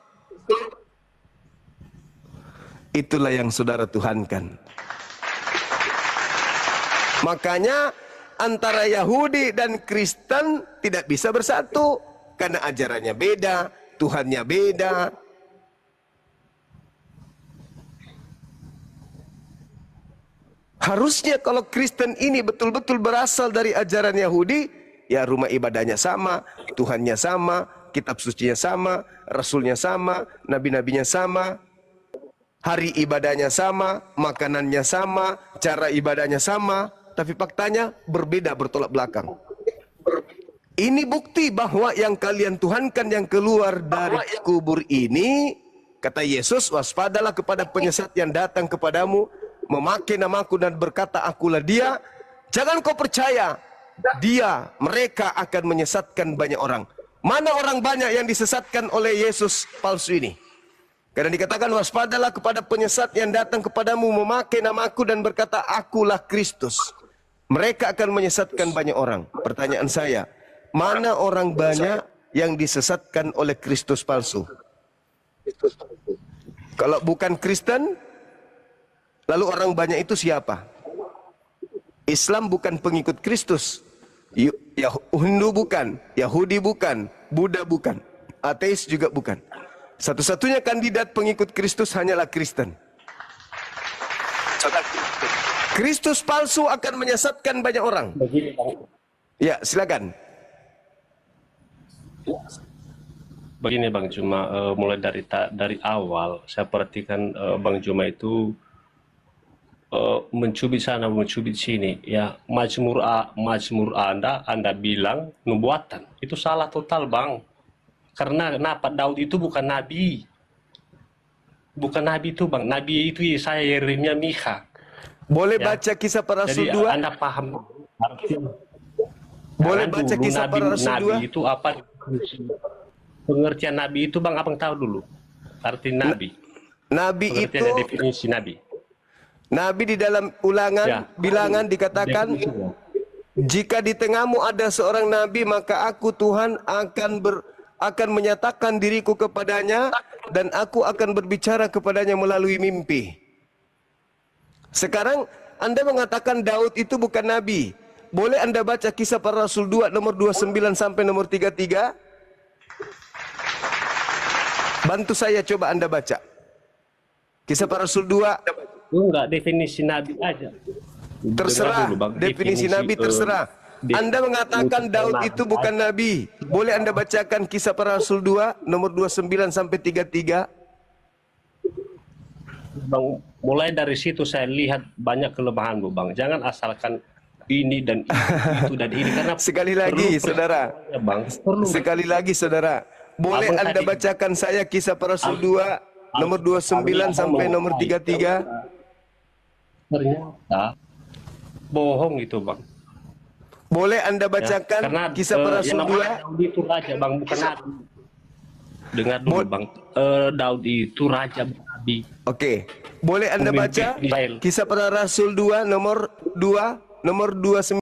Itulah yang saudara tuhankan. Makanya antara Yahudi dan Kristen tidak bisa bersatu, karena ajarannya beda, Tuhannya beda. Harusnya kalau Kristen ini betul-betul berasal dari ajaran Yahudi, ya rumah ibadahnya sama, Tuhannya sama, kitab sucinya sama, rasulnya sama, nabi-nabinya sama, hari ibadahnya sama, makanannya sama, cara ibadahnya sama, tapi faktanya berbeda, bertolak belakang. Ini bukti bahwa yang kalian tuhankan yang keluar dari kubur ini, kata Yesus, waspadalah kepada penyesat yang datang kepadamu, memakai namaku dan berkata akulah dia. Jangan kau percaya dia, mereka akan menyesatkan banyak orang. Mana orang banyak yang disesatkan oleh Yesus palsu ini? Karena dikatakan waspadalah kepada penyesat yang datang kepadamu memakai namaku dan berkata akulah Kristus. Mereka akan menyesatkan banyak orang. Pertanyaan saya, mana orang banyak yang disesatkan oleh Kristus palsu? Kalau bukan Kristen, lalu orang banyak itu siapa? Islam bukan pengikut Kristus. Hindu bukan, Yahudi bukan, Buddha bukan, ateis juga bukan. Satu-satunya kandidat pengikut Kristus hanyalah Kristen. Kristus palsu akan menyesatkan banyak orang. Begini Bang. Ya, silakan. Begini Bang Juma, mulai dari awal saya perhatikan Bang Juma itu mencubit sana, mencubit sini. Ya, Mazmur Anda bilang nubuatan. Itu salah total Bang. Karena kenapa? Daud itu bukan nabi. Bukan nabi itu Bang. Nabi itu Yesaya, Yeremia, Mikha. Boleh Ya. baca kisah para rasul Jadi 2? Anda paham artinya. Boleh Jangan baca dulu kisah para rasul nabi 2? itu apa? Pengertian nabi itu Bang, abang tahu dulu. Arti nabi. Nabi Pengertian itu, dan definisi nabi. Nabi di dalam ulangan, Ya. bilangan dikatakan, Definisinya. jika di tengahmu ada seorang nabi, maka aku Tuhan akan menyatakan diriku kepadanya dan aku akan berbicara kepadanya melalui mimpi. Sekarang Anda mengatakan Daud itu bukan nabi. Boleh Anda baca kisah para rasul 2 nomor 29 sampai nomor 33? Bantu saya, coba Anda baca. Kisah para rasul 2. Enggak, definisi nabi aja. Terserah, Dengar dulu, Bang. definisi nabi terserah. Anda mengatakan Daud itu bukan nabi. Boleh Anda bacakan kisah para rasul 2 nomor 29 sampai 33? Bang, mulai dari situ saya lihat banyak kelemahan Bu Bang. Jangan asalkan ini dan itu dan ini karena Sekali lagi, perlu saudara. ya, Bang. Perlu. Sekali lagi, saudara. Boleh Abang Anda tadi- bacakan saya kisah para rasul 2 nomor 29 sampai nomor 33? Ternyata bohong itu Bang. Boleh Anda Ya, bacakan karena kisah para yang rasul namanya 2? Daud itu raja Bang, bukan nabi. Dengar dulu Bo- Bang. Daud itu raja, bukan nabi. Oke. Boleh Anda Pemimpin baca Israel. kisah para rasul 2 nomor 29